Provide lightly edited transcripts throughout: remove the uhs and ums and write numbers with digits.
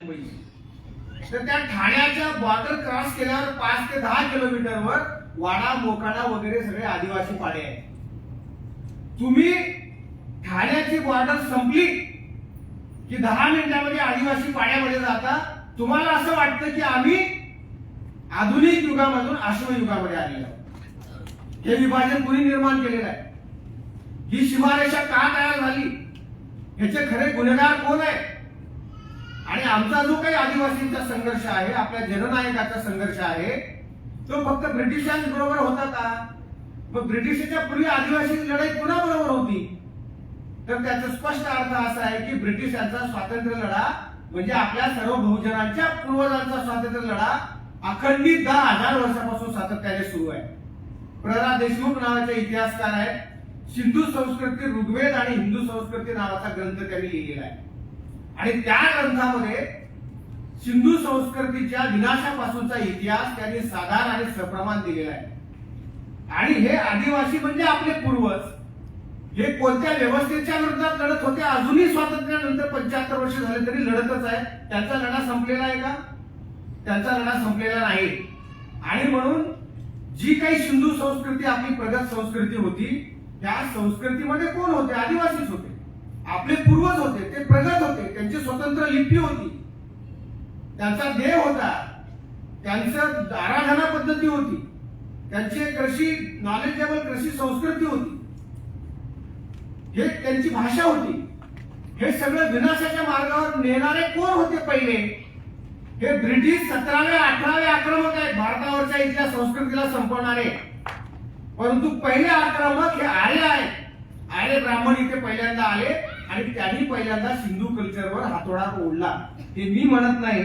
तर त्या ठाण्याच्या बॉर्डर क्रॉस केल्यावर 5 ते 10 किलोमीटरवर वाडा मोखाडा वगैरे सगळे आदिवासी पाडे आहेत. तुम्ही ठाण्याची बॉर्डर संपली की 10 मिनिटांमध्ये आदिवासी पाड्यामध्ये जाता. तुम्हाला असं वाटतं की आम्ही आधुनिक युगामधून अश्मयुगामध्ये आलेलो आहोत. हे विभाजन कुणी निर्माण केलेलं आहे? ही सीमारेषा का तयार झाली? ह्याचे खरे गुन्हेगार कोण आहे? आणि आमचा जो काही आदिवासींचा संघर्ष आहे, आपल्या जननायकाचा संघर्ष आहे, तो फक्त ब्रिटिशांबरोबर होता का? मग ब्रिटिशांच्या पूर्वी आदिवासी लढाई कुणाबरोबर होती? तर त्याचा स्पष्ट अर्थ असा आहे की ब्रिटिशांचा स्वातंत्र्य लढा म्हणजे आपल्या सर्व बहुजनांच्या पूर्वजांचा स्वातंत्र्य लढा अखंडित 10,000 वर्षापासून सातत्याने सुरू आहे. प्रल्हाद देशमुख नावाचे इतिहासकार आहेत. सिंधू संस्कृती, ऋग्वेद आणि हिंदू संस्कृती नावाचा ग्रंथ त्यांनी लिहिलेला आहे आणि त्या ग्रंथामध्ये सिंधू संस्कृतीच्या विनाशापासूनचा इतिहास त्यांनी साधार आणि सप्रमाण दिलेला आहे. आणि हे आदिवासी म्हणजे आपले पूर्वज, हे कोणत्या व्यवस्थेच्या विरोधात लढत होते? अजूनही स्वातंत्र्यानंतर 75 वर्ष झाले तरी लढतच आहे. त्यांचा लढा संपलेला आहे का? त्यांचा लढा संपलेला नाही. आणि म्हणून जी काही सिंधू संस्कृती आपली प्रगत संस्कृती होती, त्या संस्कृतीमध्ये कोण होते? आदिवासीच होते. आपले पूर्वज होते, ते प्रगत होते, त्यांची स्वतंत्र लिपी होती, त्यांचा देव होता, त्यांचं आराधना पद्धती होती, त्यांची कृषी नॉलेजेबल कृषी संस्कृती होती, हे त्यांची भाषा होती. हे सगळं विनाशाच्या मार्गावर नेणारे कोण होते पहिले? हे ब्रिटिश 17वे 18वे आक्रमक आहेत, भारतावरच्या इथल्या संस्कृतीला संपवणारे. परंतु पहिले आक्रमक हे आर्य आहेत. आर्य ब्राह्मण इथे पहिल्यांदा आले आणि त्यांनी पहिल्यांदा सिंधू कल्चरवर हातोडा ओढला. हे मी म्हणत नाही.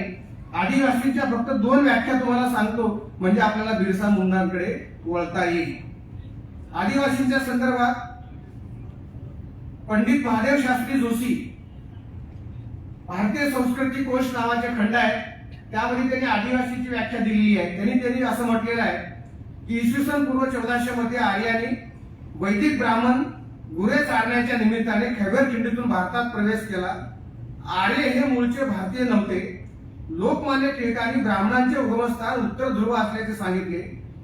आदिवासींच्या फक्त 2 व्याख्या तुम्हाला सांगतो म्हणजे आपल्याला बिरसा मुंडांकडे वळता येईल. आदिवासींच्या संदर्भात पंडित महादेव शास्त्री जोशी भारतीय संस्कृती कोश नावाचे खंड आहे, त्यामध्ये त्यांनी आदिवासीची व्याख्या दिलेली आहे. त्यांनी असं म्हटलेलं आहे की इसवी सन पूर्व 1400 मध्ये आर्यांनी वैदिक ब्राह्मण गुरे चारण्याच्या निमित्ताने खैबर खिंडीतून भारतात प्रवेश केला. आर्य हे मूळचे भारतीय नव्हते. लोकमान्य टिळकांनी ब्राह्मणांचे उगमस्थान उत्तर ध्रुव असल्याचे सांगितले.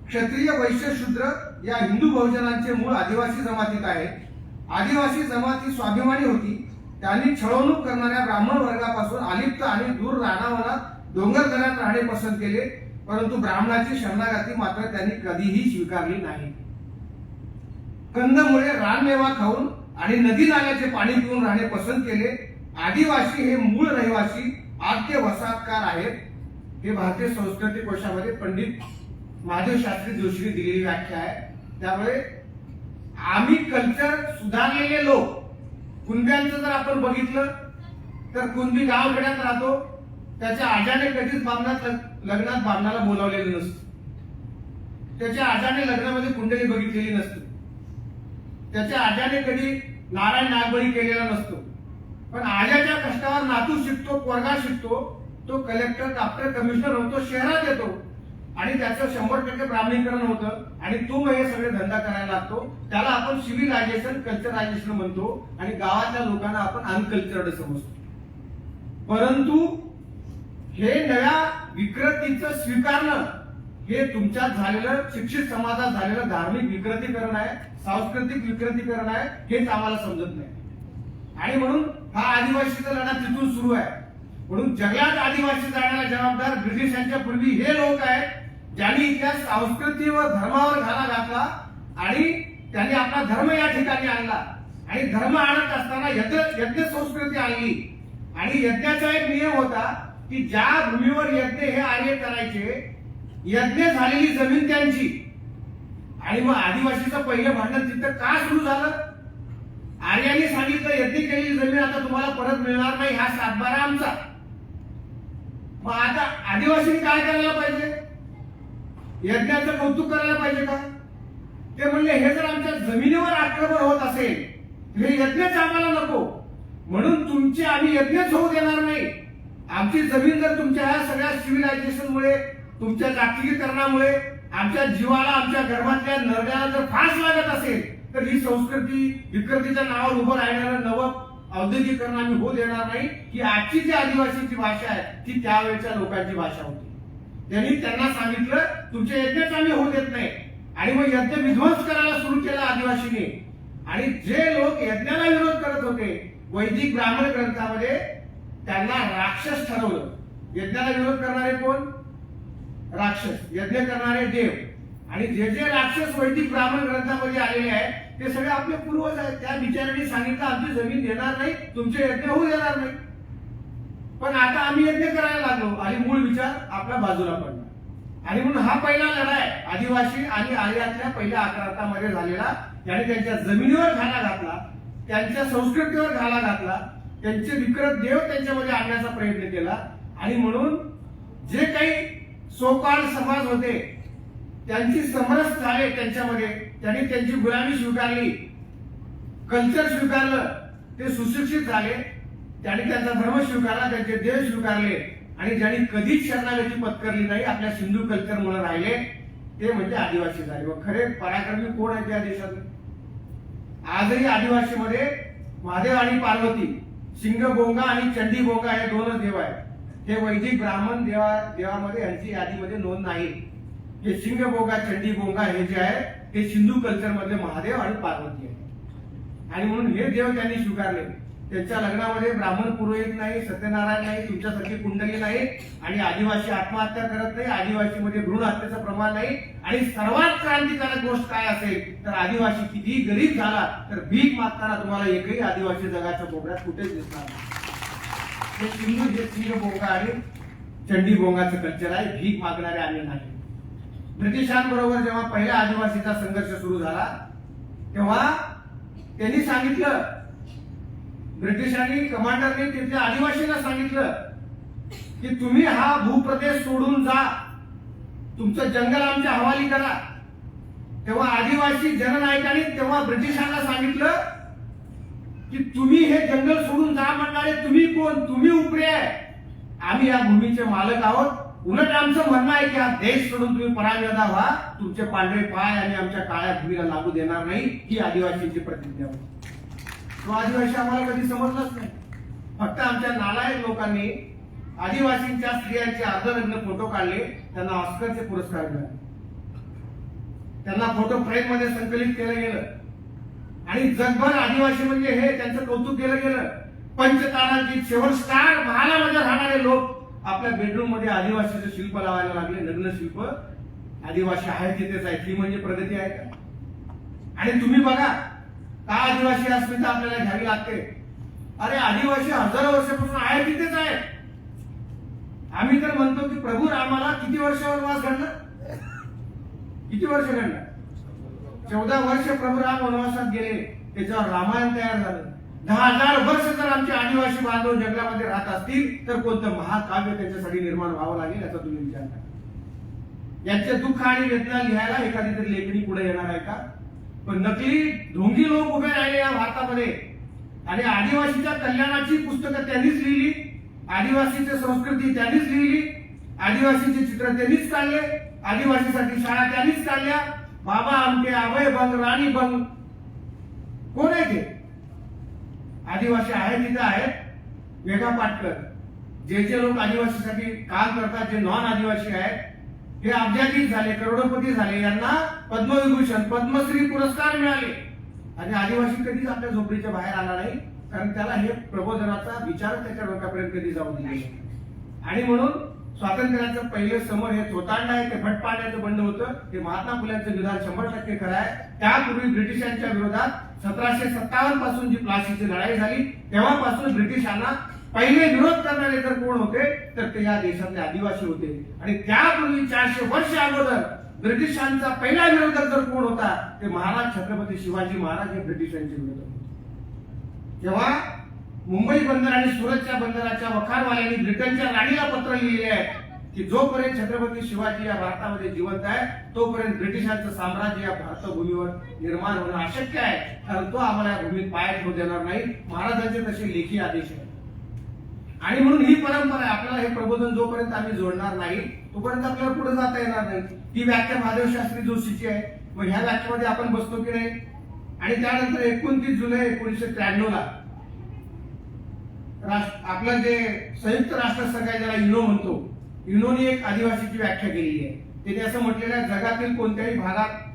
क्षत्रिय वैश्य शूद्र या हिंदू बहुजनांचे मूळ आदिवासी जमातीत आहे. आदिवासी जमात ही स्वाभिमानी होती. त्यांनी छळवणूक करणाऱ्या ब्राह्मण वर्गापासून अलिप्त आणि दूर रानावनात डोंगरदऱ्यात राहणे पसंत केले. परंतु ब्राह्मणाची शरणागती मात्र त्यांनी कधीही स्वीकारली नाही. कंदमुळे रानमेवा खाऊन आणि नदी नाल्याचे पाणी पिऊन राहणे पसंत केले. आदिवासी हे मूळ रहिवासी आद्य वसाहतकार आहेत. हे भारतीय संस्कृती कोशामध्ये पंडित महादेव शास्त्री जोशींनी दिलेली व्याख्या आहे. त्यामुळे आम्ही कल्चर सुधारलेले लोक, कुणब्यांचं जर आपण बघितलं तर कुणबी गावखेड्यात राहतो, त्याच्या आजाने कधीच लग्नात बामणाला बोलावलेलं नसतं. त्याच्या आजाने लग्नामध्ये कुंडली बघितलेली नसते. त्याच्या आजाने कधी नारायण नागबळी केलेला नसतो. पण आजाच्या कष्टावर नातू शिकतो, पोरगा शिकतो, तो कलेक्टर, डॉक्टर, कमिशनर होतो, शहरात येतो आणि त्याचं 100% ब्राह्मणीकरण होतं आणि तो हे सगळे धंदा करायला लागतो. त्याला आपण सिव्हिलायझेशन, कल्चरायझेशन म्हणतो आणि गावातल्या लोकांना आपण अनकल्चर्ड समजतो. परंतु हे नव्या विकृतीचं स्वीकारणं हे तुमच्यात झालेलं, शिक्षित समाजात झालेलं धार्मिक विकृतीकरण आहे, सांस्कृतिक विकृतीकरण आहे. हेच आम्हाला समजत नाही. आणि म्हणून हा आदिवासीचा लढा तिथून सुरू आहे. म्हणून जगात आदिवासी जाण्याला जबाबदार ब्रिटिशांच्या पूर्वी हे लोक आहेत ज्यांनी इथल्या संस्कृती व धर्मावर घाला घातला आणि त्यांनी आपला धर्म या ठिकाणी आणला. आणि धर्म आणत असताना यज्ञ संस्कृती आणली. आणि यज्ञाचा एक नियम होता की ज्या भूमीवर यज्ञ हे आर्य करायचे, यज्ञ झालेली जमीन त्यांची. आणि मग आदिवासीचं पहिलं भांडण तिथं का सुरू झालं? आर्यांनी सांगितलं यज्ञ केलेली जमीन आता तुम्हाला परत मिळणार नाही, हा सातबारा आमचा. मग आता आदिवासींनी काय करायला पाहिजे? यज्ञाचं कौतुक करायला पाहिजे का? ते म्हणले हे जर आमच्या जमिनीवर आक्रमण होत असेल, हे यज्ञच आम्हाला नको, म्हणून तुमचे आम्ही यज्ञच होऊ देणार नाही. आमची जमीन जर तुमच्या ह्या सगळ्या सिव्हिलायझेशनमुळे, तुमच्या जागतिकीकरणामुळे आमच्या जीवाला, आमच्या गर्भातल्या नरड्याला जर फास लागत असेल तर ही संस्कृती विकृतीच्या नावावर उभं राहणारं नवं औद्योगिकरण आम्ही होऊ देणार नाही, की आजची जी आदिवासीची भाषा आहे ती त्यावेळच्या लोकांची भाषा होती. त्यांनी त्यांना सांगितलं तुमचे यज्ञच आम्ही होऊ देत नाही, आणि मग यज्ञ विध्वंस करायला सुरू केला आदिवासीने. आणि जे लोक यज्ञाला विरोध करत होते वैदिक ब्राह्मण ग्रंथामध्ये त्यांना राक्षस ठरवलं. यज्ञाला विरोध करणारे कोण? राक्षस. यज्ञ करणारे देव. आणि जे जे राक्षस वैदिक ब्राह्मण ग्रंथामध्ये आलेले आहेत ते सगळे आपले पूर्वज आहेत. त्या बिचाऱ्यांनी सांगितलं आमची जमीन देणार नाही, तुमचे यज्ञ होऊ देणार नाही. पण आता आम्ही यज्ञ करायला लागलो आणि मूळ विचार आपल्या बाजूला पडला. आणि म्हणून हा पहिला लढा आहे आदिवासी आणि आर्यातल्या पहिल्या आक्रमणामध्ये झालेला. त्याने त्यांच्या जमिनीवर घाला घातला, त्यांच्या संस्कृतीवर घाला घातला, त्यांचे विकृत देव त्यांच्यामध्ये आणण्याचा प्रयत्न केला. आणि म्हणून जे काही सोकाळ समाज होते त्यांची समरस झाले, त्यांच्यामध्ये त्यांनी त्यांची गुलामी स्वीकारली, कल्चर स्वीकारलं, ते सुशिक्षित झाले, त्यांनी त्यांचा धर्म स्वीकारला, त्यांचे देव स्वीकारले. आणि ज्यांनी कधीच शरणागती पत्करली नाही, आपल्या सिंधू कल्चर मुळे राहिले, ते म्हणजे आदिवासी झाले. व खरे पराक्रमी कोण आहे त्या देशातले? आजही आदिवासीमध्ये महादेव आणि पार्वती, सिंगबोंगा आणि चंडीबोंगा हे दोनच देव आहेत. हे वैदिक ब्राह्मण देवामध्ये यांची यादीमध्ये नोंद नाही. हे सिंगबोंगा चंडीबोंगा हे जे आहे ते सिंधू कल्चर मधले महादेव आणि पार्वती आहे. आणि म्हणून हे देव त्यांनी स्वीकारले. त्यांच्या लग्नामध्ये ब्राह्मण पुरोहित नाही, सत्यनारायण नाही, तुमच्यासारखी कुंडली नाही, आणि आदिवासी आत्महत्या करत नाही, आदिवासीमध्ये भ्रूण हत्येचं प्रमाण नाही. आणि सर्वात क्रांतिकारक गोष्ट काय असेल तर आदिवासी कितीही गरीब झाला तर भीक मागताना तुम्हाला एकही आदिवासी जगाच्या कोपऱ्यात कुठेच दिसणार नाही. हे सिंधू जे सिंगबोंगा आणि चंडीबोंगाचं कल्चर आहे, भीक मागणारे आम्ही नाही. ब्रिटिशांबरोबर जेव्हा पहिला आदिवासीचा संघर्ष सुरू झाला तेव्हा त्यांनी सांगितलं, ब्रिटिशांनी कमांडरने तिथल्या आदिवासींना सांगितलं की तुम्ही हा भूप्रदेश सोडून जा, तुमचं जंगल आमच्या हवाली करा. तेव्हा आदिवासी जननायकांनी तेव्हा ब्रिटिशांना सांगितलं की तुम्ही हे जंगल सोडून जा म्हणणारे तुम्ही कोण? तुम्ही उपरे आहे, आम्ही या भूमीचे मालक आहोत. उलट आमचं म्हणणं आहे की हा देश सोडून तुम्ही परांगदा व्हा, तुमचे पांढरे पाय आणि आमच्या काळ्या भूमीला लागू देणार नाही, ही आदिवासींची प्रतिज्ञा होती. तो आदिवासी आम्हाला कधी समजलाच नाही. फक्त आमच्या नालायक लोकांनी आदिवासींच्या स्त्रियांचे अर्धनग्न फोटो काढले, त्यांना ऑस्करचे पुरस्कार मिळाले, त्यांना फोटो फ्रेम मध्ये संकलित केलं गेलं, आणि जगभर आदिवासी म्हणजे हे त्यांचं कौतुक केलं गेलं. पंचतारांकित शेवट स्टार महालामध्ये राहणारे लोक आपल्या बेडरूम मध्ये आदिवासीचं शिल्प लावायला लागले, नग्न शिल्प. आदिवासी आहे तिथेच आहे, ती म्हणजे प्रगती आहे का? आणि तुम्ही बघा का आदिवासी अस्मिता आपल्याला घ्यावी लागते? अरे आदिवासी हजारो वर्षापासून आहे तिथेच आहे. आम्ही तर म्हणतो की प्रभू रामाला किती वर्ष वनवास घडला? किती वर्ष घडला? 14 वर्ष प्रभू राम वनवासात गेले, त्याच्यावर रामायण तयार झालं. 10,000 वर्ष जर आमचे आदिवासी बांधव जंगलामध्ये राहत असतील तर कोणतं महाकाव्य त्यांच्यासाठी निर्माण व्हावं लागेल याचा तुम्ही विचार करा. यांचे दुःख आणि वेदना लिहायला एखादी तरी लेखणी पुढे येणार आहे का? पण नकली ढोंगी लोक उभे राहिले या भारतामध्ये, आणि आदिवासीच्या कल्याणाची पुस्तकं त्यांनीच लिहिली, आदिवासीची संस्कृती त्यांनीच लिहिली, आदिवासीचे चित्र त्यांनीच काढले, आदिवासीसाठी शाळा त्यांनीच काढल्या. बाबा आमटे, अभय बंग, राणी बंग, कोण आहे ते? आदिवासी आहे तिथे आहेत. मेघा पाटकर, जे जे लोक आदिवासीसाठी काम करतात, जे नॉन आदिवासी आहेत, हे अब्जाधीश झाले, करोडपती झाले, यांना पद्मविभूषण, पद्मश्री पुरस्कार मिळाले. आणि आदिवासी कधीच आपल्या झोपडीच्या बाहेर आला नाही, कारण त्याला हे प्रबोधनाचा विचार त्याच्या डोक्यापर्यंत कधी जाऊ दिले. आणि म्हणून स्वातंत्र्याचं पहिलं समर हे चोतांड आहे, ते भटपाण्याचं बंड होतं. ते महात्मा फुल्यांचं विधान 100% खरं आहे. त्यापूर्वी ब्रिटिशांच्या विरोधात 1757 पासून जी प्लासीची लढाई झाली तेव्हापासून ब्रिटिशांना पहिले विरोध करणारे जर कोण होते तर ते या देशातले आदिवासी होते. आणि त्यापूर्वी 400 वर्ष अगोदर ब्रिटिशांचा पहिला विरोधक जर कोण होता ते महाराज छत्रपती शिवाजी महाराज हे ब्रिटिशांचे विरोधक होते. जेव्हा मुंबई बंदर आणि सुरतच्या बंदराच्या वखारवाल्यांनी ब्रिटनच्या राणीला पत्र लिहिले आहे की जोपर्यंत छत्रपती शिवाजी या भारतामध्ये जिवंत आहे तोपर्यंत ब्रिटिशांचं साम्राज्य या भारतभूमीवर निर्माण होणं अशक्य आहे, कारण तो आम्हाला या भूमीत पाय ठेवू देणार नाही. महाराजांचे तसे लेखी आदेश आहेत. आणि म्हणून ही परंपरा आहे. आपल्याला हे प्रबोधन जोपर्यंत आम्ही जोडणार नाही तोपर्यंत आपल्याला पुढे जाता येणार नाही. ही व्याख्या महादेव शास्त्री जोशीची आहे. मग ह्या व्याख्यामध्ये आपण बसतो की नाही? आणि त्यानंतर 29 जुलै 1993 ला आपलं जे संयुक्त राष्ट्रसंघ आहे ज्याला युनो म्हणतो, युनोनी एक आदिवासीची व्याख्या केलेली आहे. त्याने असं म्हटलेलं आहे, जगातील कोणत्याही भागात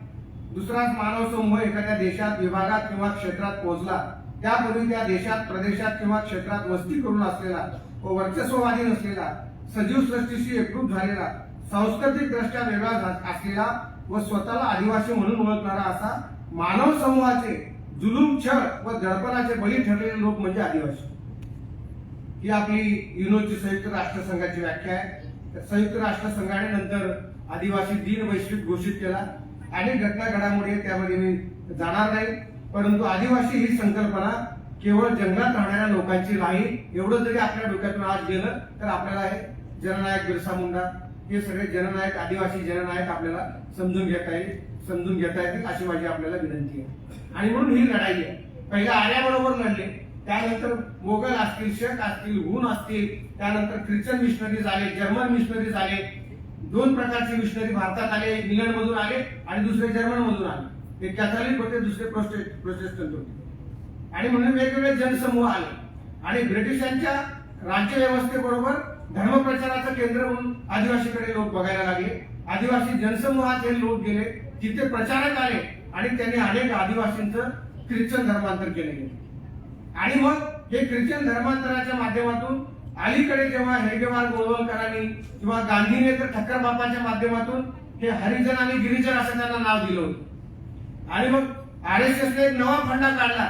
दुसराच मानव समूह एखाद्या देशात, विभागात किंवा क्षेत्रात पोहोचला, त्यापूर्वी त्या देशात, प्रदेशात किंवा क्षेत्रात वस्ती करून असलेला व वर्चस्ववादी नसलेला, सजीव सृष्टीशी एकरूप झालेला, सांस्कृतिक दृष्ट्या वेगळा असलेला व स्वतःला आदिवासी म्हणून ओळखणारा असा मानव समूहाचे जुलूम, छळ व दडपणाचे बळी ठरलेले लोक म्हणजे आदिवासी. ही आपली युनोची संयुक्त राष्ट्रसंघाची व्याख्या आहे. संयुक्त राष्ट्रसंघाने नंतर आदिवासी दिन वैश्विक घोषित केला. अनेक घटना घडामोडी त्यामध्ये मी जाणार नाही, परंतु आदिवासी ही संकल्पना केवळ जंगलात राहणाऱ्या लोकांची नाही. एवढं जरी आपल्या डोक्यातून आज गेलं तर आपल्याला हे जननायक बिरसा मुंडा, हे सगळे जननायक, आदिवासी जननायक आपल्याला समजून घेता येतील अशी माझी आपल्याला विनंती आहे. आणि म्हणून ही लढाई आहे. पहिल्या आर्याबरोबर लढले, त्यानंतर मोगल असतील, शेख असतील, हुन असतील, त्यानंतर ख्रिश्चन मिशनरीज आले, जर्मन मिशनरीज आले. दोन प्रकारचे मिशनरी भारतात आले, एक इंग्लंड मधून आले आणि दुसरे जर्मन मधून आले. एक कॅथॉलिक होते, दुसरे प्रोटेस्टंट होते. आणि म्हणून वेगवेगळे जनसमूह आले आणि ब्रिटिशांच्या राज्यव्यवस्थेबरोबर धर्मप्रचाराचं केंद्र म्हणून आदिवासीकडे लोक बघायला लागले. आदिवासी जनसमूहात हे लोक गेले, तिथे प्रचारक आले आणि त्यांनी अनेक आदिवासींचं ख्रिश्चन धर्मांतर केले. आणि मग हे ख्रिश्चन धर्मांतराच्या माध्यमातून अलीकडे जेव्हा हेडगेवार गोळवलकरांनी किंवा गांधीने तर ठक्कर बापाच्या माध्यमातून हे हरिजन आणि गिरिजन असं त्यांना नाव दिलं होतं. आणि मग RSSने एक नवा फंडा काढला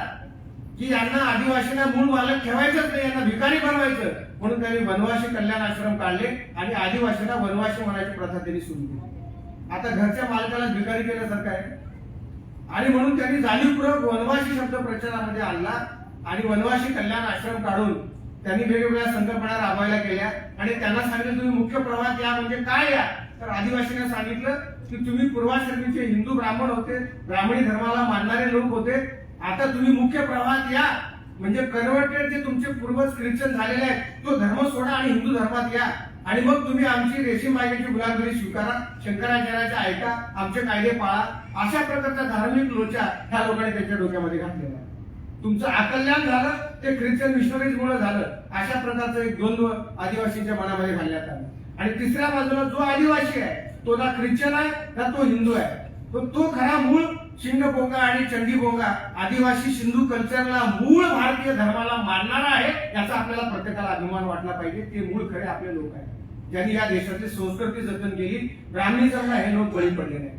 की यांना आदिवासींना मूळ मालक ठेवायचंच नाही, यांना भिकारी बनवायचं. म्हणून त्यांनी वनवासी कल्याण आश्रम काढले आणि आदिवासींना वनवासी म्हणायची प्रथा त्यांनी सुरू केली. आता घरच्या मालकाला भिकारी केल्यासारखं आहे. आणि म्हणून त्यांनी जाणीवपूर्वक वनवासी शब्द प्रचारामध्ये आणला आणि वनवासी कल्याण आश्रम काढून त्यांनी वेगवेगळ्या संकल्पना राबवायला केल्या. आणि त्यांना सांगितलं तुम्ही मुख्य प्रवाहात या. म्हणजे काय या? तर आदिवासींना सांगितलं की तुम्ही पूर्वाश्रमीचे हिंदू ब्राह्मण होते, ब्राह्मणी धर्माला मानणारे लोक होते, आता तुम्ही मुख्य प्रवाहात या. म्हणजे कन्व्हर्टेड जे तुमचे पूर्वज ख्रिश्चन झालेले आहेत तो धर्म सोडा आणि हिंदू धर्मात या. आणि मग तुम्ही आमची रेशीम बागेची गुलामगिरी स्वीकारा, शंकराचार्याचे ऐका, आमचे कायदे पाळा. अशा प्रकारचा धार्मिक लोचा ह्या लोकांनी त्यांच्या डोक्यामध्ये घातलेला आहे. तुमचं अकल्याण झालं ते ख्रिश्चन मिशनरीज मुळे झालं. अशा प्रकारचं एक द्वंद्व आदिवासींच्या मनामध्ये घालण्यात आलं. आणि तिसऱ्या बाजूला जो आदिवासी आहे तो ना ख्रिश्चन आहे ना तो हिंदू आहे. तो खरा मूळ शिंगभोंगा आणि चंडीभोंगा आदिवासी सिंधू कल्चरला मूळ भारतीय धर्माला मानणारा आहे. याचा आपल्याला प्रत्येकाला अभिमान वाटला पाहिजे. ते मूळ खरे आपले लोक आहेत ज्यांनी या देशाची संस्कृती जतन केली. ब्राह्मणीजमला हे लोक बळी पडले नाही.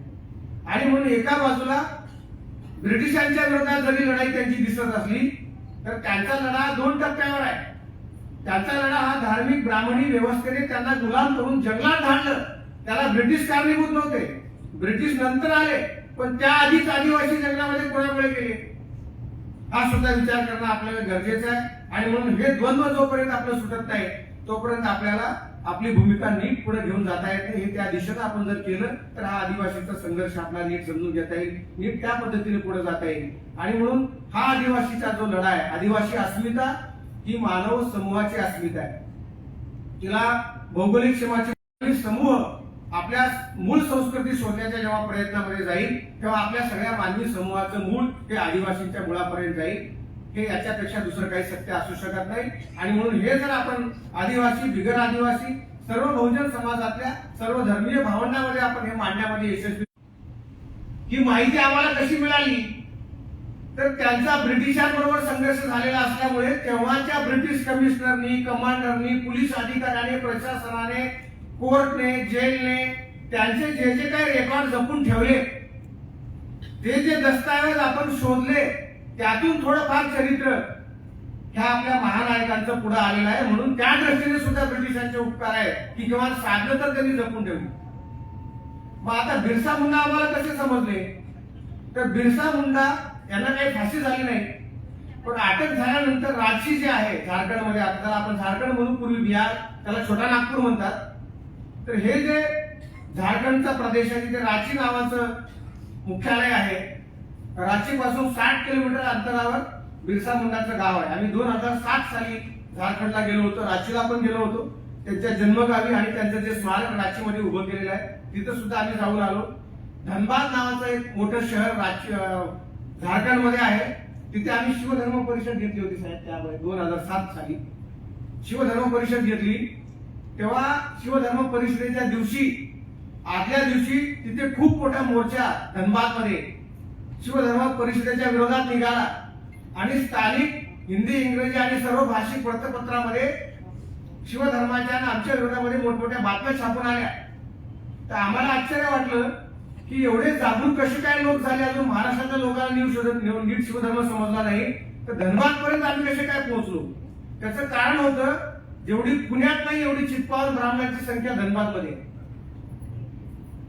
आणि म्हणून एका बाजूला ब्रिटिशांच्या विरोधात जरी लढाई त्यांची दिसत असली तर त्यांचा लढा 2 टप्प्यावर आहे. त्यांचा लढा हा धार्मिक ब्राह्मणी व्यवस्थेने त्यांना गुलाम करून जंगलात धाडलं. त्याला ब्रिटिश कारणीभूत नव्हते, ब्रिटिश नंतर आले, पण त्याआधीच आदिवासी जंगलामध्ये कोणामुळे गेले हा सुद्धा विचार करणं आपल्याला गरजेचं आहे. आणि म्हणून हे द्वंद्व जोपर्यंत आपलं सुटत नाही तोपर्यंत आपल्याला आपली भूमिका नीट पुढे घेऊन जाता येत नाही. हे त्या दिशेनं आपण जर केलं तर हा आदिवासीचा संघर्ष आपल्याला नीट समजून घेता येईल, नीट त्या पद्धतीने पुढे जाता येईल. आणि म्हणून हा आदिवासीचा जो लढा आहे, आदिवासी अस्मिता ही मानव समूहाची अस्मिता आहे. तिला भौगोलिक सीमाचे समूह आपल्या मूळ संस्कृती शोधण्याच्या जेव्हा प्रयत्नामध्ये जाईल तेव्हा आपल्या सगळ्या मानवी समूहाचं मूळ हे आदिवासींच्या मुळापर्यंत जाईल. हे याच्यापेक्षा दुसरं काही सत्य असू शकत नाही. आणि म्हणून हे जर आपण आदिवासी, बिगर आदिवासी, सर्व बहुजन समाजातल्या सर्व धर्मीय भावनांमध्ये आपण हे मांडण्यामध्ये यशस्वी. ही माहिती आम्हाला कशी मिळाली तर त्यांचा ब्रिटिशांबरोबर संघर्ष झालेला असल्यामुळे तेव्हाच्या ब्रिटिश कमिशनरनी, कमांडरनी, पोलीस अधिकाऱ्याने, प्रशासनाने, कोर्टने, जेलने त्यांचे जे जे काही रेकॉर्ड जपून ठेवले, ते जे दस्तऐवज आपण शोधले, त्यातून थोडंफार चरित्र ह्या आपल्या महानायकांचं पुढे आलेलं आहे. म्हणून त्या दृष्टीने सुद्धा ब्रिटिशांचे उपकार आहे की किंवा साधनं तर त्यांनी जपून ठेवली. मग आता बिरसा मुंडा आम्हाला कसे समजले तर बिरसा मुंडा यांना काही फाशी झाली नाही, पण अटक झाल्यानंतर रांची जे आहे झारखंडमध्ये, आता त्याला आपण झारखंड म्हणून, पूर्वी बिहार, त्याला छोटा नागपूर म्हणतात. तर हे जे झारखंडचा प्रदेश आहे तिथे रांची नावाचं मुख्यालय आहे. रांची पासून 60 किलोमीटर अंतरावर बिरसा मुंडाचं गाव आहे. आम्ही 2007 साली झारखंडला गेलो होतो, रांचीला पण गेलो होतो. त्यांच्या जन्मगावी आणि त्यांचं जे स्मारक रांचीमध्ये उभं केलेलं आहे तिथं सुद्धा आम्ही जाऊन आलो. धनबाद नावाचं एक मोठं शहर झारखंडमध्ये आहे. तिथे आम्ही शिवधर्म परिषद घेतली होती साहेब त्यावेळी 2007 साली. शिवधर्म परिषद घेतली, तेव्हा शिवधर्म परिषदेच्या दिवशी आदल्या दिवशी तिथे खूप मोठा मोर्चा धनबाद मध्ये शिवधर्म परिषदेच्या विरोधात निघाला आणि स्थानिक हिंदी, इंग्रजी आणि सर्व भाषिक वृत्तपत्रामध्ये शिवधर्माच्या आणि आमच्या विरोधामध्ये मोठमोठ्या बातम्या छापून आल्या. तर आम्हाला आश्चर्य वाटलं की एवढे जागरूक कसे काय लोक झाले, अजून महाराष्ट्राच्या लोकांना नीट शिवधर्म समजला नाही, तर धनबाद पर्यंत आम्ही कसे काय पोहोचलो. त्याचं कारण होतं, जेवढी पुण्यात नाही एवढी चित्पावन ब्राह्मणांची संख्या धनबाद मध्ये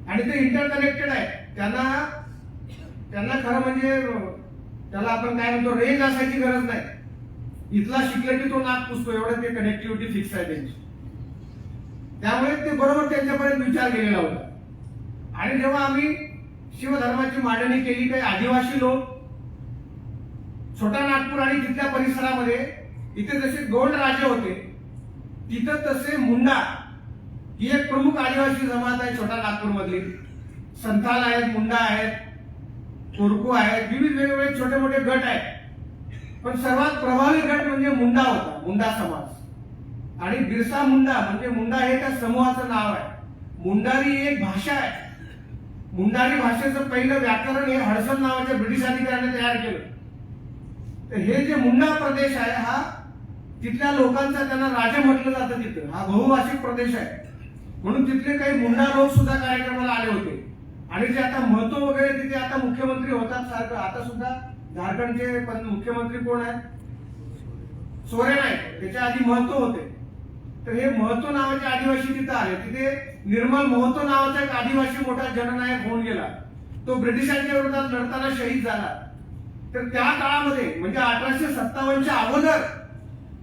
आणि ते इंटरकनेक्टेड आहे. त्यांना खरं म्हणजे त्याला आपण काय म्हणतो, रेंज असायची गरज नाही. इथला शिकलं की तो नाक पुसतो, एवढं ते कनेक्टिव्हिटी फिक्स आहे त्यांची. त्यामुळे ते बरोबर त्यांच्यापर्यंत विचार केलेला होता. आणि जेव्हा आम्ही शिवधर्माची मांडणी केली, काही आदिवासी लोक छोटा नागपूर आणि तिथल्या परिसरामध्ये इथे जसे गोंड राजे होते, तिथं तसे मुंडा ही एक प्रमुख आदिवासी जमात आहे छोटा नागपूर मधली. संथाल आहेत, मुंडा आहेत, कोरकू आहेत, विविध वेगवेगळे छोटे मोठे गट आहेत. पण सर्वात प्रभावी गट म्हणजे मुंडा होता, मुंडा समाज. आणि बिरसा मुंडा म्हणजे मुंडा हे त्या समूहाचं नाव आहे. मुंडारी ही एक भाषा आहे. मुंडारी भाषेचं पहिलं व्याकरण हे हडसन नावाच्या ब्रिटिश अधिकाऱ्याने तयार केलं. तर हे जे मुंडा प्रदेश आहे, हा तिथल्या लोकांचा, त्यांना राजे म्हटलं जातं तिथं, हा बहुभाषिक प्रदेश आहे. म्हणून तिथले काही मुंडा लोक सुद्धा कार्यक्रमाला आले होते. आणि जे आता महतो वगैरे तिथे आता मुख्यमंत्री होतात सारखं, आता सुद्धा झारखंडचे मुख्यमंत्री कोण आहेत, सोरेन आहेत, त्याच्या आधी महतो होते. तर हे महतो नावाचे आदिवासी तिथे आले. तिथे निर्मल महतो नावाचा एक आदिवासी मोठा जननायक होऊन गेला. तो ब्रिटिशांच्या विरोधात लढताना शहीद झाला. तर त्या काळामध्ये म्हणजे 1857च्या अगोदर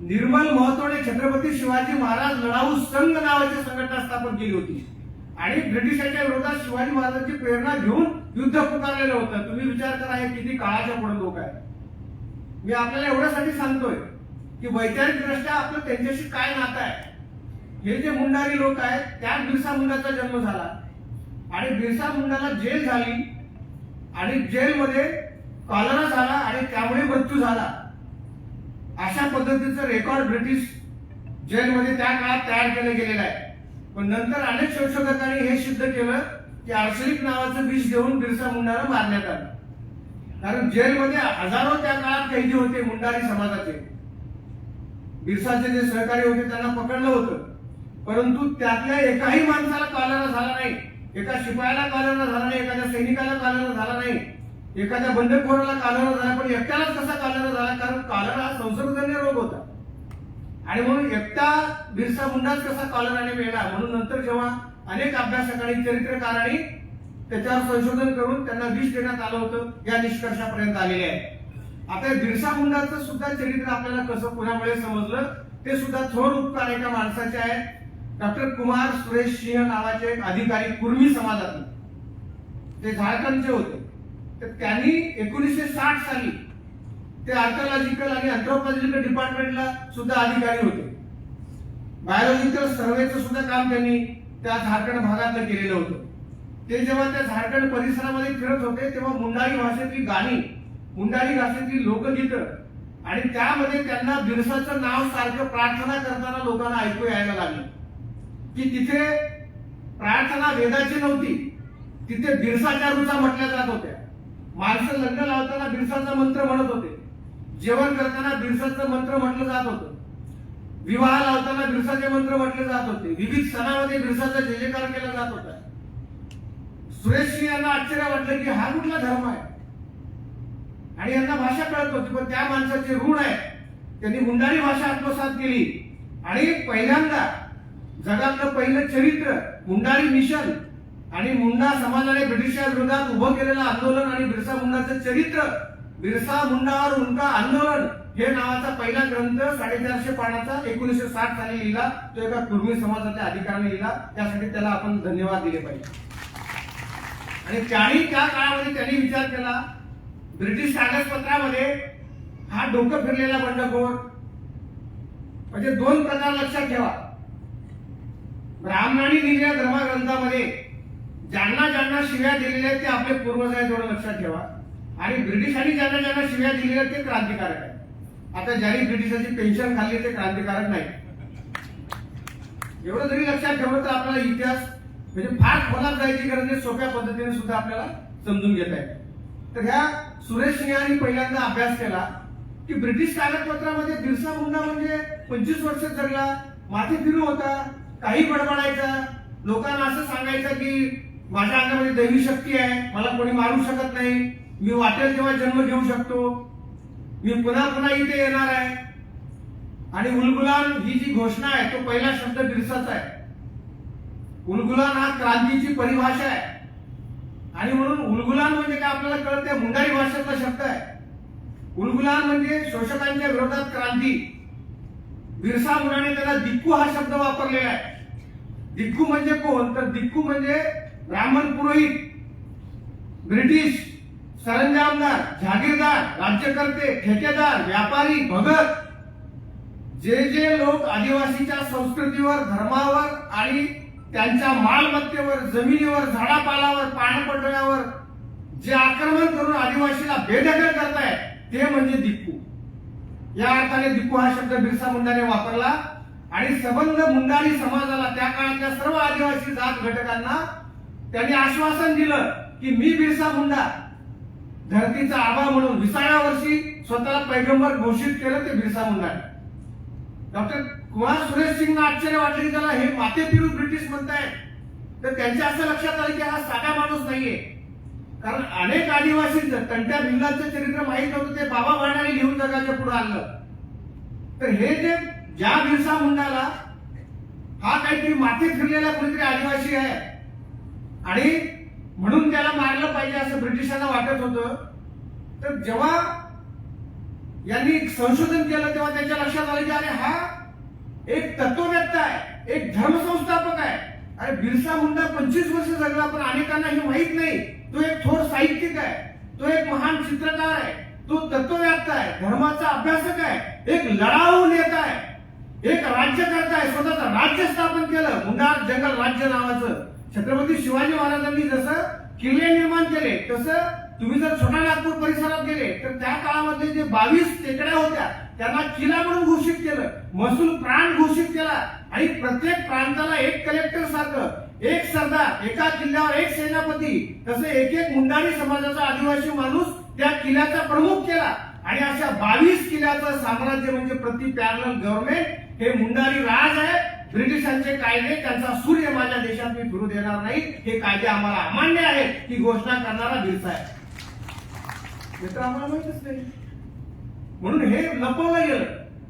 निर्मल महतोने छत्रपती शिवाजी महाराज लढाऊ संघ नावाची संघटना स्थापन केली होती. आणि ब्रिटिशांच्या विरोधात शिवाजी महाराजांची प्रेरणा घेऊन युद्ध पुकारलेलं होतं. तुम्ही विचार करा, हे किती काळाच्या पुढे लोक आहेत. मी आपल्याला एवढ्यासाठी सांगतोय की वैचारिक दृष्ट्या आपलं त्यांच्याशी काय नातं आहे. हे जे मुंडारी लोक आहेत, त्यात बिरसा मुंडाचा जन्म झाला आणि बिरसा मुंडाला जेल झाली आणि जेलमध्ये कॉलरा झाला आणि त्यामुळे मृत्यू झाला. अशा पद्धतीचं रेकॉर्ड ब्रिटिश जेलमध्ये त्या काळात तयार केलं गेलेलं आहे. पण नंतर अनेक संशोधकांनी हे सिद्ध केलं की आर्सेनिक नावाचं विष देऊन बिरसा मुंडाला मारण्यात आलं. कारण जेलमध्ये हजारो त्या काळात कैदी होते मुंडारी समाजाचे. बिरसाचे जे सहकारी होते त्यांना पकडलं होतं, परंतु त्यातल्या एकाही माणसाला कॉलरा झाला नाही, एका शिपायाला कॉलरा झाला नाही, एखाद्या सैनिकाला कॉलरा झाला नाही, एखाद्या बंडखोराला कॉलरा झाला. पण एकट्यालाच कसा कॉलरा झाला, कारण कॉलरा हा संसर्गजन्य रोग होता. आणि म्हणून एकटा बिरसा मुंडाच कसा कॉलराने मेला. म्हणून नंतर जेव्हा अनेक अभ्यासकांनी, चरित्रकारांनी त्याच्यावर संशोधन करून त्यांना विष देण्यात आलं होतं, या निष्कर्षापर्यंत आलेले आहे. आता बिरसा मुंडाचं सुद्धा चरित्र आपल्याला कसं पुण्यामुळे समजलं, ते सुद्धा थोर उपकार एका माणसाचे आहेत. डॉक्टर कुमार सुरेश सिंह नावाचे एक अधिकारी, कुर्मी समाजातले, ते झारखंडचे होते. तर त्यांनी 1960 साली ते आर्किओलॉजिकल आणि अँथ्रोपॉलॉजिकल डिपार्टमेंटला सुद्धा अधिकारी होते. बायोलॉजिकल सर्वेचं सुद्धा काम त्यांनी त्या झारखंड भागातलं केलेलं होतं. ते जेव्हा त्या झारखंड परिसरामध्ये फिरत होते, तेव्हा मुंडारी भाषेतली गाणी, मुंडारी भाषेतली लोकगीतं आणि त्यामध्ये त्यांना बिरसाचं नाव सारखं प्रार्थना करताना लोकांना ऐकू यायला लागलं. की तिथे प्रार्थना वेदाची नव्हती, तिथे बिरसाच्या रूचा म्हटल्या जात होत्या. माणसं लग्न लावताना बिरसाचा मंत्र म्हणत होते, जेवण करताना बिरसाचं मंत्र म्हटलं जात होतं, विवाह लावताना बिरसाचे मंत्र म्हटले जात होते, विविध सणामध्ये बिरसाचा जय जयकार केला जात होता. सुरेश सिंह यांना आश्चर्य वाटलं की हा कुठला धर्म आहे. आणि यांना भाषा कळत होती, पण त्या माणसाचे ऋण आहे. त्यांनी मुंडारी भाषा आत्मसात केली आणि पहिल्यांदा जगातलं पहिलं चरित्र मुंडारी मिशन आणि मुंडा समाजाने ब्रिटिशांच्या विरोधात उभं केलेलं आंदोलन आणि बिरसा मुंडाचं चरित्र, बिरसा मुंडा और उनका आंदोलन हे नावाचा पहिला ग्रंथ 450 पानाचा 1960 साली लिहिला. तो एका कुर्मी समाजाच्या अधिकाऱ्याने लिहिला. त्यासाठी त्याला आपण धन्यवाद दिले पाहिजे. आणि त्या काळामध्ये त्यांनी विचार केला, ब्रिटिश कागदपत्रामध्ये हा डोकं फिरलेला बंडखोर म्हणजे दोन प्रकार लक्षात ठेवा. ब्राह्मणांनी लिहिलेल्या धर्मग्रंथामध्ये ज्यांना ज्यांना शिव्या दिलेल्या आहेत ते आपले पूर्वज आहेत, एवढं लक्षात ठेवा. आणि ब्रिटिशांनी ज्यांना ज्यांना शिव्या दिलेल्या ते क्रांतिकारक आहेत. आता ज्यांनी ब्रिटिशांची पेन्शन खाल्ली ते क्रांतिकारक नाही. एवढं जरी लक्षात ठेवलं तर आपल्याला इतिहास म्हणजे फार खोलात जायची गरज नाही, सोप्या पद्धतीने सुद्धा आपल्याला समजून घेता येईल. तर ह्या सुरेश सिंह यांनी पहिल्यांदा अभ्यास केला की ब्रिटिश कागदपत्रामध्ये बिरसा मुंडा म्हणजे 25 वर्ष जगला, माथे फिरू होता, काही बडबडायचा, लोकांना असं सांगायचं की माझ्या अंगामध्ये दैवी शक्ती आहे, मला कोणी मारू शकत नाही, मी वाटेल तेव्हा जन्म घेऊ शकतो, मी पुन्हा पुन्हा इथे येणार आहे. आणि उलगुलान ही जी घोषणा आहे तो पहिला शब्द बिरसाचा आहे. उलगुलान हा क्रांतीची परिभाषा आहे आणि म्हणून उलगुलान म्हणजे काय आपल्याला कळते, मुंडारी भाषेतला शब्द आहे. उलगुलान म्हणजे शोषकांच्या विरोधात क्रांती. बिरसा मुंडाने त्याला दिक्कू हा शब्द वापरलेला आहे. दिक्कू म्हणजे कोण, तर दिक्कू म्हणजे ब्राह्मण पुरोहित, ब्रिटिश सरंजामदार, जहागीरदार, राज्यकर्ते, ठेकेदार, व्यापारी, भगत, जे जे लोक आदिवासीच्या संस्कृतीवर, धर्मावर आणि त्यांच्या मालमत्तेवर, जमिनीवर, झाडापालावर, पाणपटण्यावर जे आक्रमण करून आदिवासीला बेदखल करतायत ते म्हणजे दिक्कू. या अर्थाने दिक्कू हा शब्द बिरसा मुंडाने वापरला आणि संबंध मुंडारी समाजाला, त्या काळातल्या सर्व आदिवासी जात घटकांना त्यांनी आश्वासन दिलं की मी बिरसा मुंडा धरतीचा आबा म्हणून 20व्या वर्षी स्वतःला पैगंबर घोषित केलं ते बिरसा मुंडाने. डॉक्टर कुमार सुरेश सिंग आश्चर्य वाटले की त्याला हे माथे फिरू ब्रिटिश म्हणताय, तर त्यांच्या असं लक्षात आलं की हा साधा माणूस नाहीये. कारण अनेक आदिवासी तंट्या भिल्लांचं चरित्र माहीत होतं, ते बाबा भांडाने घेऊन जगाच्या पुढे आणलं. तर हे जे ज्या बिरसा मुंडाला हा काहीतरी माथे फिरलेला कोणीतरी आदिवासी आहे आणि म्हणून त्याला मारलं पाहिजे असं ब्रिटिशांना वाटत होतं, तर जेव्हा यांनी संशोधन केलं तेव्हा त्यांच्या लक्षात आलं की अरे हा एक तत्ववेत्ता आहे, एक धर्मसंस्थापक आहे. अरे बिरसा मुंडा 25 वर्ष जगला पण अनेकांना हे माहित नाही. तो एक थोर साहित्यिक आहे, तो एक महान चित्रकार आहे, तो तत्ववेत्ता आहे, धर्माचा अभ्यासक आहे, एक लढाऊ नेता आहे, एक राज्यकर्ता आहे, स्वतःचं राज्य स्थापन केलं, मुंडार जंगल राज्य नावाचं. छत्रपती शिवाजी महाराजांनी जसं किल्ले निर्माण केले तसं तुम्ही जर छोटा नागपूर परिसरात गेले तर त्या काळामध्ये जे 22 टेकड्या होत्या त्यांना किल्ला म्हणून घोषित केलं, महसूल प्रांत घोषित केला आणि प्रत्येक प्रांताला एक कलेक्टर सारखं, एक सरदार, एका किल्ल्यावर एक सेनापती, तसं एक एक मुंडारी समाजाचा आदिवासी माणूस त्या किल्ल्याचा प्रमुख केला. आणि अशा 22 किल्ल्याचं साम्राज्य म्हणजे प्रति पॅरलल गव्हर्नमेंट हे मुंडारी राज आहे. ब्रिटिशांचे कायदे, त्यांचा सूर्य माझ्या देशात मी फिरू देणार नाही, हे कायदे आम्हाला अमान्य आहेत ही घोषणा करणारा बिरसा आहे. हे तर आम्हाला माहितच नाही, म्हणून हे लपवलं गेलं.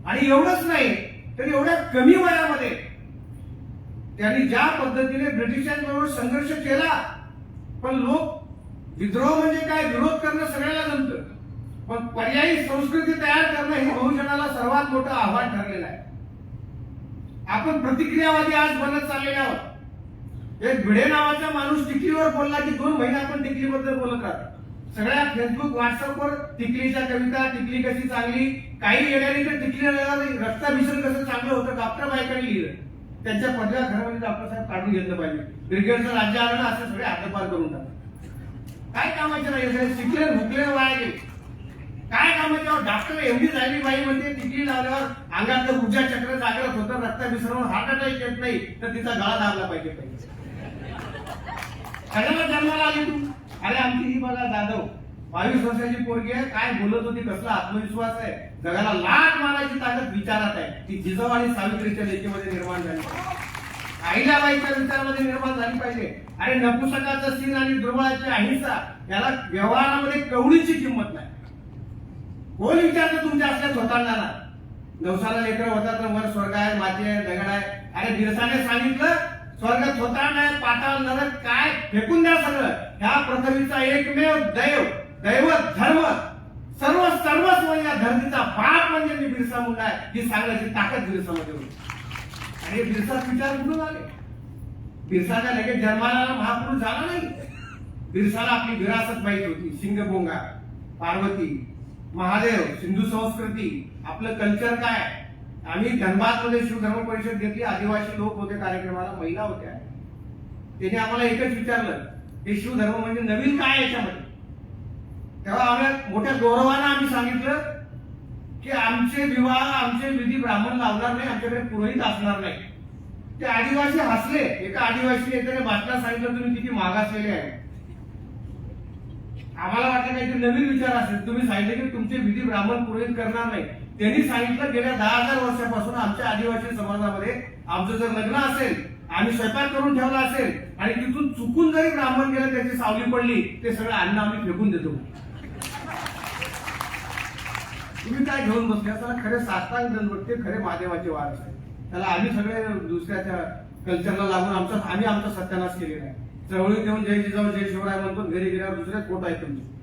आणि एवढंच नाही तर एवढ्या कमी वयामध्ये त्यांनी ज्या पद्धतीने ब्रिटिशांबरोबर संघर्ष केला, पण लोक विद्रोह म्हणजे काय, विरोध करणं सगळ्याला जमतं, पण पर्यायी संस्कृती तयार करणं हे बहुजनाला सर्वात मोठं आव्हान ठरलेलं आहे. आपण प्रतिक्रियावादी आज बनत चाललेले आहोत. एक भिडे नावाचा माणूस टिकलीवर बोलला की 2 महिने आपण टिकलीबद्दल बोलत राहतो. सगळ्या फेसबुक व्हॉट्सअपवर टिकलीच्या कविता, टिकली कशी चांगली, काही येणारी तर टिकलीला रक्ताभिषेक कसं चांगलं होतं डॉक्टर बायकांनी लिहिलं. त्यांच्या पदव्या घरामध्ये डॉक्टर साहेब काढून घेतलं पाहिजे, ब्रिगेडचं राज्य आलं ना असं सगळे हातपार करून टाकतात. काय कामाचे नाही, सगळे शिकले भुकले वाया गेले. काय कामाचे, डॉक्टर एवढी झाली बाई म्हणजे टिकली लावल्यावर अंगातलं ऊर्जा चक्र जागृत होतं, रक्ताभिसरण हार्ट अटॅक येत नाही, तर तिचा गळा दाबला पाहिजे. कशाला जन्माला आली तू? अरे आमची ही बघा जाधव 22 वर्षाची पोरगी आहे, काय बोलत होती, कसला आत्मविश्वास आहे, जगाला लाट मारायची ताकद विचारात आहे. ती जिजाऊ आणि सावित्रीच्या लेखीमध्ये निर्माण झाली, अहिल्याबाईच्या विचारामध्ये निर्माण झाली पाहिजे. अरे नपुसकाचं सीन आणि दुर्बळाची अहिंसा याला व्यवहारामध्ये कवडीची किंमत नाही. कोण विचारतं तुमच्या असल्या स्वतःला? नवसाला लेकर होतात तर वर स्वर्ग आहे, माती आहे, दगड आहे. अरे बिरसाने सांगितलं स्वर्ग स्वतः नाही, पाताळ नरक काय फेकून द्या सगळं. ह्या पृथ्वीचा एकमेव दैवत धर्म सर्वस्व या धर्तीचा बाप म्हणजे मी बिरसा मुंडा आहे, ही सांगण्याची ताकद बिरसामध्ये होती. आणि बिरसा विचार कुठून आले? बिरसाच्या लगेच जन्माला महापुरुष झाला नाही. बिरसाला आपली विरासत माहित होती, सिंगभोंगा, पार्वती, महादेव, सिंधू संस्कृती, आपलं कल्चर काय. आम्ही धनबाद मध्ये शिवधर्म परिषद घेतली, आदिवासी लोक होते कार्यक्रमाला, महिला होत्या. त्यांनी आम्हाला एकच विचारलं, हे शिवधर्म म्हणजे नवीन काय याच्यामध्ये. तेव्हा आम्हाला मोठ्या गौरवानं आम्ही सांगितलं की आमचे विवाह, आमचे विधी ब्राह्मण लावणार नाही, आमच्याकडे पुरोहित असणार नाही. ते आदिवासी हसले. एका आदिवासी एकाने बातम्या सांगितलं तुम्ही किती मागासलेले आहे. आम्हाला वाटलं काहीतरी नवीन विचार असेल. तुम्ही सांगितले की तुमचे विधी ब्राह्मण पुरोहित करणार नाही. त्यांनी सांगितलं गेल्या 10,000 वर्षापासून आमच्या आदिवासी समाजामध्ये आमचं जर लग्न असेल, आम्ही स्वयंपाक करून ठेवला असेल आणि तिथून चुकून जरी ब्राह्मण गेलं त्याची सावली पडली, ते सगळं अन्न आम्ही फेकून देतो. तुम्ही काय घेऊन बसले? त्याला खरे साष्टांग दंडवत, ते खरे महादेवाचे वारस आहे. त्याला आम्ही सगळे दुसऱ्याच्या कल्चरला लागून आम्ही आमचा सत्यानाश केलेला आहे. चळवळीत येऊन जय जिजाऊ जय शिवराय म्हणतो, घरी गेल्यावर दुसरेच फोटो आहेत तुमचे.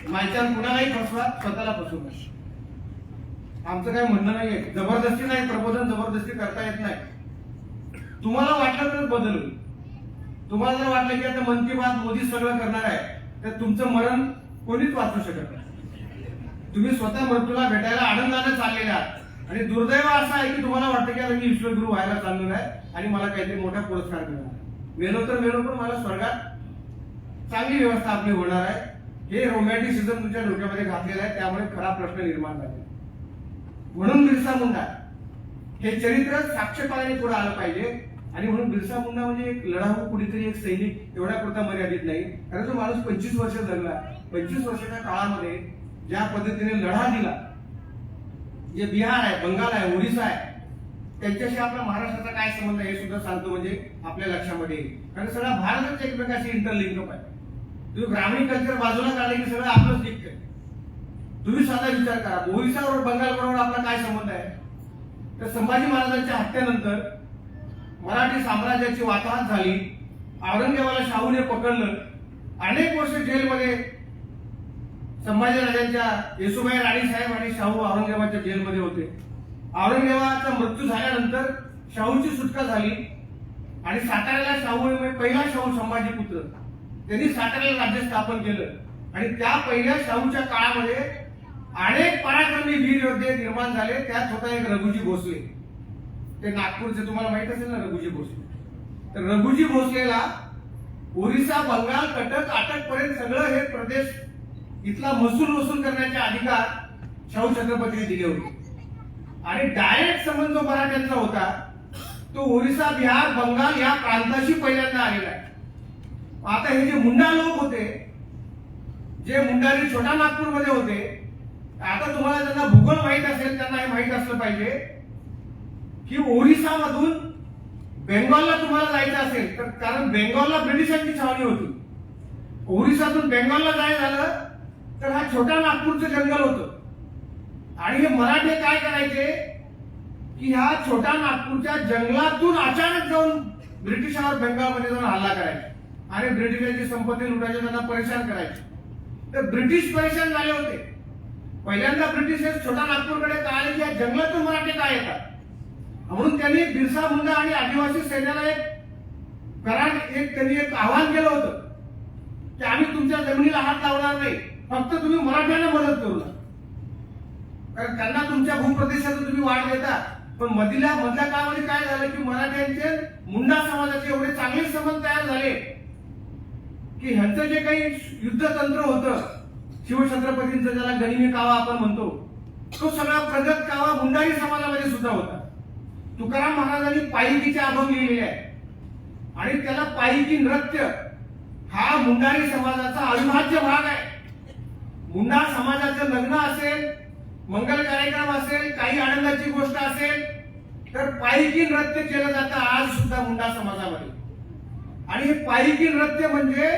मायच्यान कुणालाही फसवा, स्वतःला फसवू नये. आमचं काय म्हणणं नाहीये, जबरदस्ती नाही, प्रबोधन जबरदस्ती करता येत नाही. तुम्हाला वाटलं तर बदल होईल. तुम्हाला जर वाटलं की आता मन की बात मोदी सगळं करणार आहे, तर तुमचं मरण कोणीच वाचू शकत नाही. तुम्ही स्वतः मृत्यूला भेटायला आनंदाने चाललेले आहात आणि दुर्दैव असं आहे की तुम्हाला वाटतं की आता मी विश्वगुरु व्हायला चाललेलो आहे आणि मला काहीतरी मोठा पुरस्कार मिळणार. मेलो तर मेलो, पण मला स्वर्गात चांगली व्यवस्था आपली होणार आहे. हे रोमॅन्टिसिझम तुमच्या डोक्यामध्ये घातलेलं आहे, त्यामुळे खरा प्रश्न निर्माण झाले. म्हणून बिरसा मुंडा हे चरित्र साक्षरपणाने पुढे आलं पाहिजे. आणि म्हणून बिरसा मुंडा म्हणजे एक लढाऊ, कुणीतरी एक सैनिक एवढ्या पुरता मर्यादित नाही. कारण तो माणूस 25 वर्ष जगला. 25 वर्षाच्या काळामध्ये ज्या पद्धतीने लढा दिला, जे बिहार आहे, बंगाल आहे, ओरिसा आहे, त्यांच्याशी आपला महाराष्ट्राचा काय संबंध आहे हे सुद्धा सांगतो, म्हणजे आपल्या लक्षामध्ये येईल. कारण सगळा भारतच एकमेकाशी इंटरलिंक आहे. तुम्ही ग्रामीण कल्चर बाजूला काढले की सगळं आपलंच दिसतंय. तुम्ही साधा विचार करा, ओरिसा और बंगाल बरोबर आपला काय संबंध आहे? तर संभाजी महाराजांच्या हत्येनंतर मराठी साम्राज्याची वाताहत झाली. औरंगजेबाला शाहूने पकडलं. अनेक वर्ष जेलमध्ये संभाजीराजांच्या येसुबाई राणी साहेब आणि शाहू औरंगजेबाच्या जेलमध्ये होते. औरंगजेबाचा मृत्यू झाल्यानंतर शाहूची सुटका झाली आणि साताऱ्याला शाहू, पहिला शाहू संभाजी पुत्र, त्यांनी साताऱ्याला राज्य स्थापन केलं. आणि त्या पहिल्या शाहूच्या काळामध्ये अनेक पराक्रमी वीर योद्धे निर्माण झाले. त्यात होता एक रघुजी भोसले, ते नागपूरचे, तुम्हाला माहित असेल ना रघुजी भोसले. तर रघुजी भोसलेला ओरिसा, बंगाल, कटक, आटक पर्यंत सगळं हे प्रदेश, इथला महसूल वसूल करण्याचे अधिकार शाहू छत्रपतींनी दिले होते. आणि डायरेक्ट संबंध जो मराठ्यांचा होता तो ओरिसा, बिहार, बंगाल या प्रांताशी पहिल्यांदा आलेला आहे. आता हे जे मुंडा लोक होते, जे मुंडारी छोटा नागपूरमध्ये होते, आता तुम्हाला ज्यांना भूगोल माहित असेल त्यांना हे माहित असलं पाहिजे की ओरिसा मधून बेंगॉलला तुम्हाला जायचं असेल तर, कारण बेंगॉलला ब्रिटिशांची छावणी होती, ओरिसातून बेंगॉलला जायचं झालं तर हा छोटा नागपूरचं जंगल होतं. आणि हे मराठे काय करायचे की ह्या छोटा नागपूरच्या जंगलातून अचानक जाऊन ब्रिटिशांवर बेंगॉलमध्ये जाऊन हल्ला करायचे आणि ब्रिटिशांची संपत्ती लुटायची, त्यांना परेशान करायचे. तर ब्रिटिश परेशान झाले होते. पहिल्यांदा ब्रिटिश हे छोटा नागपूरकडे काय आले की या जंगलातून मराठे काय येतात, म्हणून त्यांनी बिरसा मुंडा आणि आदिवासी सैन्याला त्यांनी एक आव्हान केलं होतं की आम्ही तुमच्या जमिनीला हात लावणार नाही, फक्त तुम्ही मराठ्यांना मदत करू नका. कारण त्यांना तुमच्या भूप्रदेशात तुम्ही वाढ देता. पण मधल्या काळामध्ये काय झालं की मराठ्यांचे मुंडा समाजाचे एवढे चांगले संबंध तयार झाले की ह्यांचं जे काही युद्धतंत्र होतं, शिवछत्रपतींचं ज्याला गनिमी कावा आपण म्हणतो, तो सगळा प्रगत कावा मुंडारी समाजामध्ये सुद्धा होता. तुकाराम महाराजांनी पायकीचे अभंग लिहिलेले आहे आणि त्याला पायकी नृत्य हा मुंडारी समाजाचा अविभाज्य भाग आहे. मुंडा समाजाचं लग्न असेल, मंगल कार्यक्रम असेल, काही आनंदाची गोष्ट असेल तर पायकी नृत्य केलं जातं आज सुद्धा मुंडा समाजामध्ये. आणि हे पायकी नृत्य म्हणजे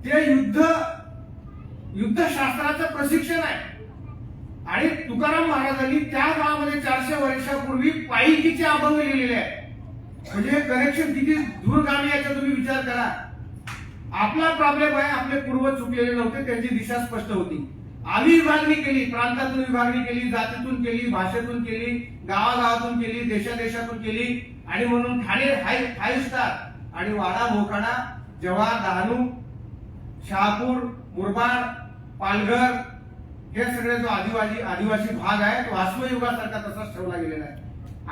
ते युद्धशास्त्राचं प्रशिक्षण आहे. आणि तुकाराम महाराजांनी त्या काळामध्ये 400 वर्षापूर्वी पायकीचे अभंग लिहिलेले आहे. म्हणजे हे कनेक्शन किती दूरगामी याचा तुम्ही विचार करा. आपला प्रॉब्लेम आहे, आपले पूर्वज चुकलेले नव्हते, त्यांची दिशा स्पष्ट होती. आम्ही विभागणी केली, प्रांतातून विभागणी केली, जातीतून केली, भाषेतून केली, गावागावातून केली, देशादेशातून केली. आणि म्हणून ठाणे 5 स्टार आणि वाडा, मोखाडा, जव्हार, डहाणू, शहापूर, मुरबाड, पालघर हे सगळे जो आदिवासी भाग आहे तो अश्मयुगासारखा तसाच ठेवला गेलेला आहे.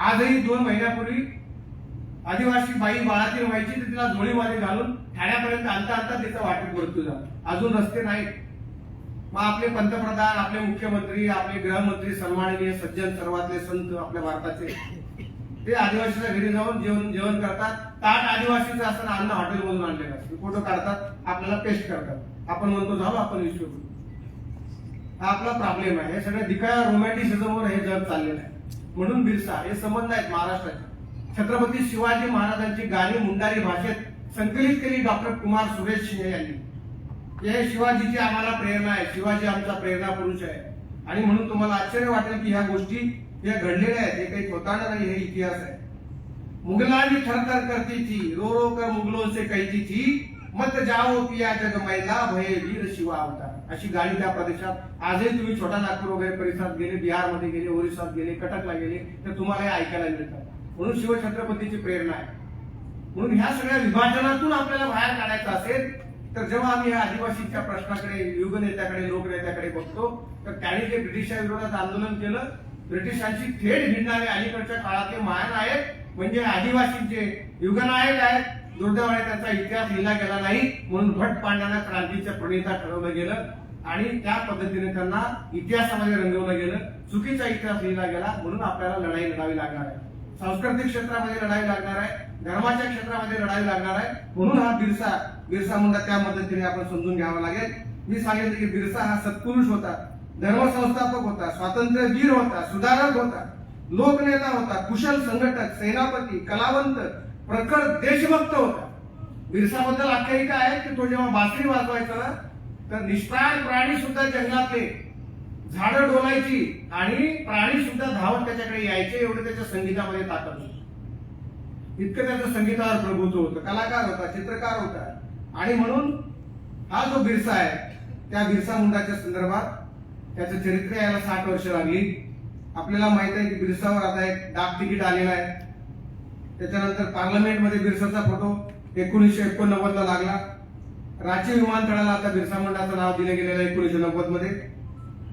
आजही 2 महिन्यापूर्वी आदिवासी बाई बाळातील व्हायची तर तिला झोळीमध्ये घालून ठाण्यापर्यंत आणता तिचा वाटेत मृत्यू झाला. अजून रस्ते नाहीत. मग आपले पंतप्रधान, आपले मुख्यमंत्री, आपले गृहमंत्री, सन्माननीय सज्जन, सर्वातले संत आपल्या भारताचे, ते आदिवासीच्या घरी जाऊन जेवण करतात. ताट आदिवासीचं असताना अन्न हॉटेलमधून आणलेलं असतं, फोटो काढतात, आपल्याला पेस्ट करतात. आपण म्हणतो झालो आपण विश्व गुरु. हा आपला प्रॉब्लेम आहे. हे सगळं दिखाया रोमॅन्टिसिझमवर हे जग चाललेलं आहे. म्हणून बिरसा हे संबंध आहेत महाराष्ट्राचे. छत्रपती शिवाजी महाराजांची गाणी मुंडारी भाषेत संकलित केली डॉक्टर कुमार सुरेश शिंदे यांनी. हे शिवाजीची आम्हाला प्रेरणा आहे. शिवाजी आमचा प्रेरणा पुरुष आहे. आणि म्हणून तुम्हाला आश्चर्य वाटेल की ह्या गोष्टी या घडलेल्या आहेत. हे काही खोटाणं नाही, हे इतिहास आहे. मुघलांनी थरथर करती थी, रो रो कर मुगलों से कहती थी, मत जाओ पिया जग मैला भये वीर शिवा अवतार. अशी गाणी त्या प्रदेशात आजही तुम्ही छोटा नागपूर वगैरे परिसरात गेले, बिहारमध्ये गेले, ओरिसात गेले, कटकला गेले तर तुम्हाला हे ऐकायला मिळतात. म्हणून शिवछत्रपतीची प्रेरणा आहे. म्हणून ह्या सगळ्या विभाजनातून आपल्याला बाहेर काढायचं असेल तर जेव्हा आम्ही ह्या आदिवासीच्या प्रश्नाकडे, युगनेत्याकडे, लोकनेत्याकडे बघतो तर त्यांनी जे ब्रिटिशां विरोधात आंदोलन केलं, ब्रिटिशांशी थेट भिडणारे अलीकडच्या काळातले महानायक म्हणजे आदिवासींचे युगनायक आहेत. दुर्दैवाने त्यांचा इतिहास लिहिला गेला नाही. म्हणून भट पांड्यांना क्रांतीच्या प्रणेता ठरवलं गेलं आणि त्या पद्धतीने त्यांना इतिहासामध्ये रंगवलं गेलं. चुकीचा इतिहास लिहिला गेला. म्हणून आपल्याला लढाई लढावी लागणार आहे. सांस्कृतिक क्षेत्रामध्ये लढाई लागणार आहे, धर्माच्या क्षेत्रामध्ये लढाई लागणार आहे. म्हणून हा बिरसा मुंडा त्या पद्धतीने आपण समजून घ्यावा लागेल. मी सांगितलं की बिरसा हा सत्पुरुष होता, धर्मसंस्थापक होता, स्वातंत्र्यवीर होता, सुधारक होता, लोकनेता होता, कुशल संघटक, सेनापती, कलावंत, प्रखर देशभक्त होता. बिरसाबद्दल आख्यायिका आहे की तो जेव्हा बासरी वाजवायचा ना तर निष्प्राण प्राणी सुद्धा जंगलातले झाडं डोलायची आणि प्राणी सुद्धा धावत त्याच्याकडे यायचे. एवढे त्याच्या संगीतामध्ये ताकद होती. इतकं त्याचं संगीतावर प्रभुत्व होतं. कलाकार होता, चित्रकार होता. आणि म्हणून हा जो बिरसा आहे त्या बिरसा मुंडाच्या संदर्भात त्याचं चरित्र यायला 60 वर्ष लागली. आपल्याला माहित आहे की बिरसावर आता एक डाक तिकीट आलेलं आहे. त्याच्यानंतर पार्लमेंटमध्ये बिरसाचा फोटो 1989 ला लागला. रांची विमानतळाला आता बिरसा मुंडाचं नाव दिलं गेलेलं आहे 1990 मध्ये.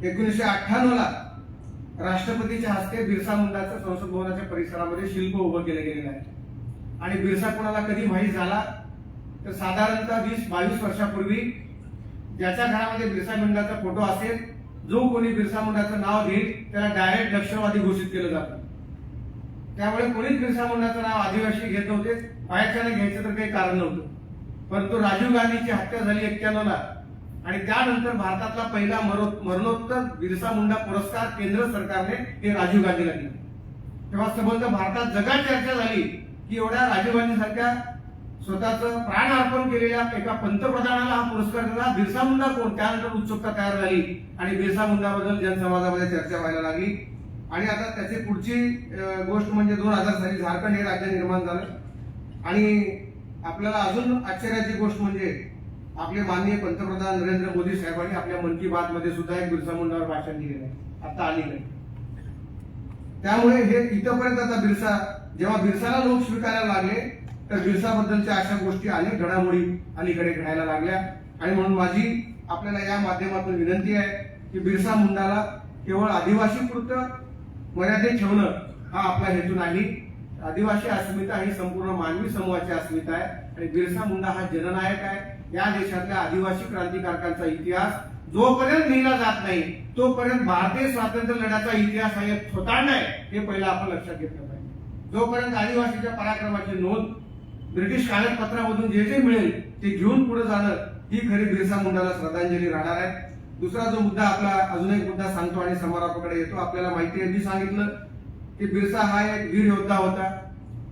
1998 ला राष्ट्रपतीच्या हस्ते बिरसा मुंडाचं संसद भवनाच्या परिसरामध्ये शिल्प उभं केलं गेलेलं आहे. आणि बिरसा कोणाला कधी माहीत झाला तर साधारणतः 20-22 वर्षापूर्वी ज्याच्या घरामध्ये बिरसा मुंडाचा फोटो असेल, जो कोणी बिरसा मुंडाचं नाव घेईल त्याला डायरेक्ट नक्षलवादी घोषित केलं जातं. त्यामुळे कोणीच बिरसा मुंडाचं नाव आदिवासी घेत नव्हते. पायाच्याने घ्यायचं तर काही कारण नव्हतं. परंतु राजीव गांधीची हत्या झाली 91 ला आणि त्यानंतर भारतातला पहिला मरणोत्तर बिरसा मुंडा पुरस्कार केंद्र सरकारने हे राजीव गांधीला दिला. तेव्हा संबंध भारतात जगात चर्चा झाली की एवढ्या राजीव गांधी सारख्या स्वतःचं प्राण अर्पण केलेल्या एका पंतप्रधानाला हा पुरस्कार दिला. बिरसा मुंडा कोण? त्यानंतर उत्सुकता तयार झाली आणि बिरसा मुंडाबद्दल जनसमाजामध्ये चर्चा व्हायला लागली. आणि आता त्याची पुढची गोष्ट म्हणजे 2000 साली झारखंड हे राज्य निर्माण झालं. आणि आपल्याला अजून आश्चर्याची गोष्ट म्हणजे आपले माननीय पंतप्रधान नरेंद्र मोदी साहेबांनी आपल्या मन की बात मध्ये सुद्धा एक बिरसा मुंडावर भाषण दिलेलं आहे, आता अलीकडे. त्यामुळे हे इथपर्यंत आता जेव्हा बिरसाला लोक स्वीकारायला लागले तर बिरसाबद्दलच्या अशा गोष्टी अनेक घडामोडी अलीकडे घडायला लागल्या. आणि म्हणून माझी आपल्याला या माध्यमातून विनंती आहे की बिरसा मुंडाला केवळ आदिवासी पुरतं मर्यादित ठेवणं हा आपला हेतू नाही. आदिवासी अस्मिता ही संपूर्ण मानवी समूहाची अस्मिता आहे आणि बिरसा मुंडा हा जननायक आहे. या देशातल्या आदिवासी क्रांतिकारकांचा इतिहास जोपर्यंत लिहिला जात नाही तोपर्यंत भारतीय स्वातंत्र्य लढ्याचा इतिहास हा एक थोतांड आहे, हे पहिला आपण लक्षात घेतलं पाहिजे. जोपर्यंत आदिवासीच्या पराक्रमाची नोंद ब्रिटिश कागदपत्रामधून जे जे मिळेल ते घेऊन पुढे जाणं ही खरी बिरसा मुंडाला श्रद्धांजली राहणार आहे. दुसरा जो मुद्दा आपला अजून एक मुद्दा सांगतो आणि समारोपाकडे येतो. आपल्याला माहिती आहे, मी सांगितलं की बिरसा हा एक वीर योद्धा होता.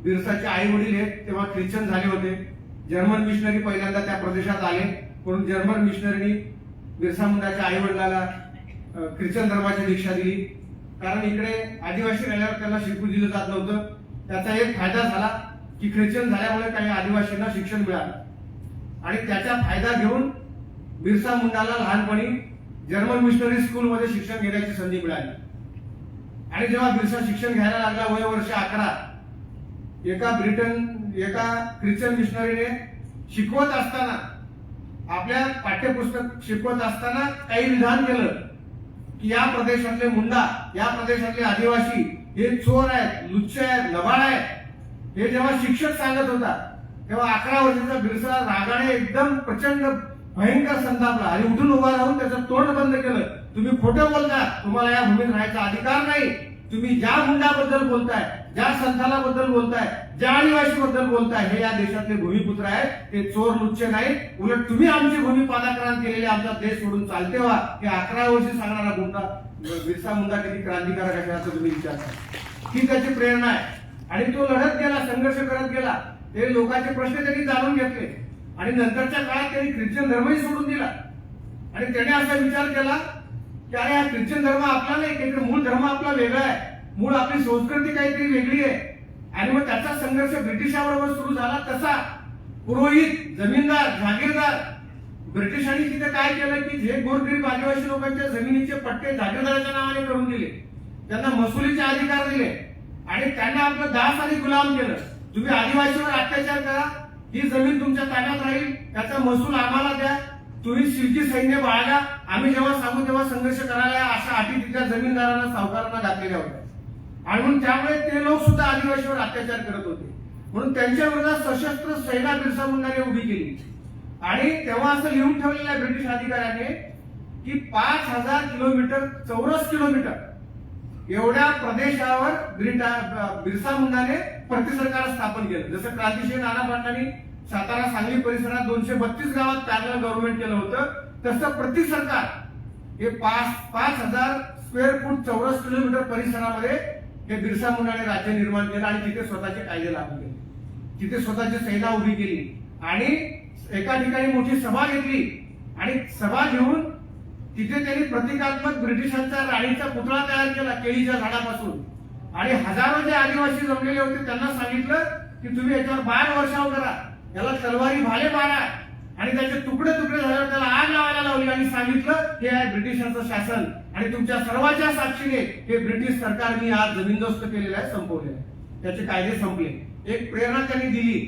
बिरसाचे आई वडील हे तेव्हा ख्रिश्चन झाले होते. जर्मन मिशनरी पहिल्यांदा त्या प्रदेशात आले, म्हणून जर्मन मिशनरीनी बिरसा मुंडाच्या आई वडिलाला ख्रिश्चन धर्माची दीक्षा दिली. कारण इकडे आदिवासी राहिल्यावर त्यांना शिकू दिलं जात नव्हतं. त्याचा एक फायदा झाला की ख्रिश्चन झाल्यामुळे काही आदिवासींना शिक्षण मिळालं आणि त्याचा फायदा घेऊन बिरसा मुंडाला लहानपणी जर्मन मिशनरी स्कूलमध्ये शिक्षण घेण्याची संधी मिळाली. आणि जेव्हा बिरसा शिक्षण घ्यायला लागला वय वर्ष 11, एका ख्रिश्चन मिशनरीने शिकवत असताना, आपल्या पाठ्यपुस्तक शिकवत असताना काही विधान केलं की या प्रदेशातले मुंडा, या प्रदेशातले आदिवासी हे चोर आहेत, लुच्चे आहेत, लबाड आहेत. हे जेव्हा शिक्षक सांगत होता तेव्हा 11 वर्षाचा बिरसा रागाने एकदम प्रचंड भयंकर संतापला आणि उठून उभा राहून त्याचं तोंड बंद केलं. तुम्ही खोटं बोलता, तुम्हाला या भूमीत राहायचा अधिकार नाही. तुम्ही ज्या मुंडाबद्दल बोलताय ज्या संथाला बद्दल बोलताय, ज्या आदिवासी बद्दल बोलताय, हे या देशातले भूमिपुत्र आहेत. ते चोर लुच्चे नाही. उलट तुम्ही आमची भूमी पादाक्रांत केलेली, आमचा देश सोडून चालते व्हा, हे 11 वर्षी सांगणारा गुंडा बिरसा मुंडा किती क्रांतिकारक आहे असं तुम्ही विचार करा. ही त्याची प्रेरणा आहे. आणि तो लढत गेला, संघर्ष करत गेला. ते लोकांचे प्रश्न त्यांनी जाणून घेतले आणि नंतरच्या काळात त्यांनी ख्रिश्चन धर्मही सोडून दिला. आणि त्याने असा विचार केला की अरे हा ख्रिश्चन धर्म आपला नाही, काहीतरी मूळ धर्म आपला वेगळा आहे, मूळ आपली संस्कृती काहीतरी वेगळी आहे. आणि मग त्याचा संघर्ष ब्रिटिशाबरोबर सुरू झाला. तसा पुरोहित, जमीनदार, जागीरदार, ब्रिटिशांनी तिथे काय केलं की जे गोरगरीब आदिवासी लोकांच्या जमिनीचे पट्टे जागीरदाराच्या नावाने करून दिले, त्यांना महसुलीचे अधिकार दिले आणि त्यांना आपलं दास आणि गुलाम केलं. तुम्ही आदिवासीवर अत्याचार करा, ही जमीन तुमच्या ताब्यात राहील, त्याचा महसूल आम्हाला द्या, तुम्ही शिलकी सैन्य बाळगा, आम्ही जेव्हा सांगू तेव्हा संघर्ष करायला, अशा अटी तिथल्या जमीनदारांना, सावकारांना घातलेल्या होत्या. आणि म्हणून त्यामुळे ते लोक सुद्धा आदिवासीवर अत्याचार करत होते. म्हणून त्यांच्या विरोधात सशस्त्र सेना बिरसा मुंडाने उभी केली. आणि तेव्हा असं लिहून ठेवलेलं आहे ब्रिटिश अधिकाऱ्याने की 5000 किलोमीटर, चौरस किलोमीटर एवढ्या प्रदेशावर बिरसा मुंडाने प्रतिसरकार स्थापन केलं. जसं क्रांतिसिंह नाना पाटलांनी सातारा, सांगली परिसरात 232 गावात पॅरलल गव्हर्नमेंट केलं होतं, तसं प्रतिसरकार हे 5000 स्क्वेअर फूट चौरस किलोमीटर परिसरामध्ये हे बिरसा मुंडाने राज्य निर्माण केलं आणि तिथे स्वतःचे कायदे लागू केले, तिथे स्वतःची सेना उभी केली आणि एका ठिकाणी मोठी सभा घेतली. आणि सभा घेऊन तिथे त्यांनी प्रतिकात्मक ब्रिटिशांचा राणीचा पुतळा तयार केला केळीच्या झाडापासून. आणि हजारो जे आदिवासी जमलेले होते त्यांना सांगितलं की तुम्ही याच्यावर बाण वर्षाव करा, याला तलवारी भाले मारा. आणि त्याचे तुकडे तुकडे झाल्यावर त्याला आग लावायला लावली आणि सांगितलं हे आहे ब्रिटिशांचं शासन आणि तुमच्या सर्वांच्या साक्षीने हे ब्रिटिश सरकारने आज जमीनदोस्त केलेलं आहे, संपवलेलं आहे, त्याचे कायदे संपले. एक प्रेरणा त्यांनी दिली.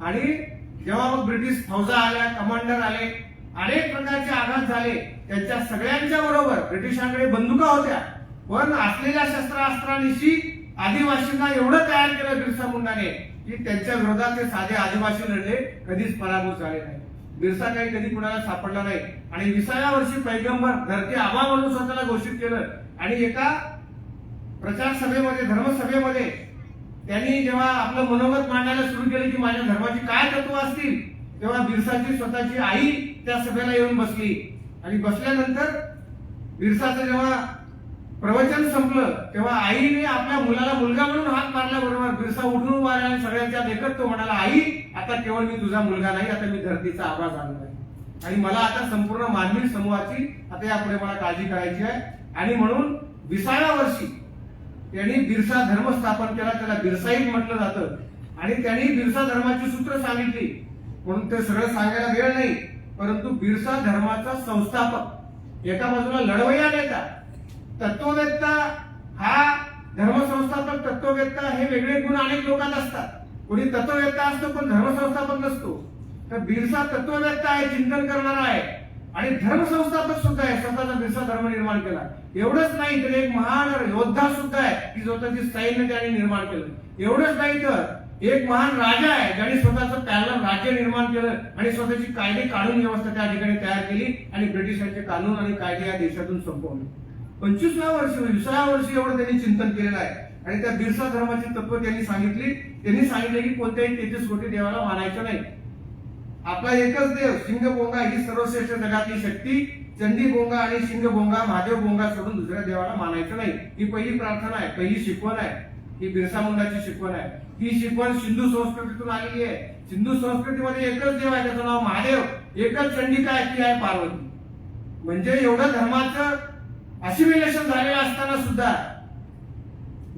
आणि जेव्हा मग ब्रिटिश फौजा आल्या, कमांडर आले, अनेक प्रकारचे आघात झाले, त्यांच्या सगळ्यांच्या बरोबर ब्रिटिशांकडे बंदुका होत्या, पण असलेल्या शस्त्रास्त्रांशी आदिवासींना एवढं तयार केलं बिरसा मुंडाने की त्यांच्या विरोधात ते साधे आदिवासी लढले, कधीच पराभूत झाले नाही. बिरसा काही कधी कुणाला सापडला नाही. आणि 20व्या वर्षी पैगंबर, धरती आबा म्हणून स्वतःला घोषित केलं. आणि एका प्रचार सभेमध्ये, धर्मसभेमध्ये त्यांनी जेव्हा आपलं मनोगत मांडायला सुरू केलं की माझ्या धर्माची काय तत्व असतील, तेव्हा बिरसाची स्वतःची आई त्या सभेला येऊन बसली. आणि बसल्यानंतर बिरसाचं जेव्हा प्रवचन संपलं तेव्हा आईने आपल्या मुलाला मुलगा म्हणून हात मारल्याबरोबर बिरसा उठून उभा राहिला आणि सगळ्यांच्या देखत तो म्हणाला, आई आता केवळ मी तुझा मुलगा नाही, आता मी धरतीचा आबा झालो आहे आणि मला आता संपूर्ण मानवी समूहाची आता यापुढे मला काळजी करायची आहे. आणि म्हणून 20व्या वर्षी त्यांनी बिरसा धर्म स्थापन केला, त्याला बिरसाईट म्हटलं जातं. आणि त्यांनी बिरसा धर्माची सूत्र सांगितली. म्हणून ते सगळं सांगायला वेळ नाही, परंतु बिरसा धर्माचा संस्थापक, एका बाजूला लढवय्या नेता, तत्ववेत्ता, हा धर्मसंस्थापक, तत्ववेत्ता हे वेगळे गुण अनेक लोकांना असतात. कोणी तत्ववेत्ता असतो पण धर्मसंस्थापक नसतो. तर बिरसा तत्ववेत्ता आहे, चिंतन करणारा आहे आणि धर्मसंस्थापक सुद्धा आहे, स्वतःचा बिरसा धर्म निर्माण केला. एवढंच नाही तर एक महान योद्धा सुद्धा आहे की स्वतःची सैन्य त्याने निर्माण केलं. एवढंच नाही तर एक महान राजा आहे ज्याने स्वतःचं पॅरलल राज्य निर्माण केलं आणि स्वतःची कायदे कानून व्यवस्था त्या ठिकाणी तयार केली आणि ब्रिटिशांचे कानून आणि कायदे या देशातून संपवले. 25व्या वर्षी, 20व्या वर्षी एवढं त्यांनी चिंतन केलेलं आहे. आणि त्या बिरसा धर्माची तत्व त्यांनी सांगितली. त्यांनी सांगितले की कोणत्याही 33 कोटी देवाला मानायचं नाही. आपला एकच देव शिंगभोंगा ही सर्वश्रेष्ठ जगातली शक्ती, चंडीभोंगा आणि शिंगभोंगा, महादेव भोंगा सोडून दुसऱ्या देवाला मानायचं नाही. ही पहिली प्रार्थना आहे, पहिली शिकवण आहे, ही बिरसा मुंडाची शिकवण आहे. ही शिकवण सिंधू संस्कृतीतून आलेली आहे. सिंधू संस्कृतीमध्ये एकच देव आहे, त्याचं नाव महादेव, एकच चंडिका आहे, ती आहे पार्वती. म्हणजे एवढं धर्माचं असिमिलेशन झालेलं असताना सुद्धा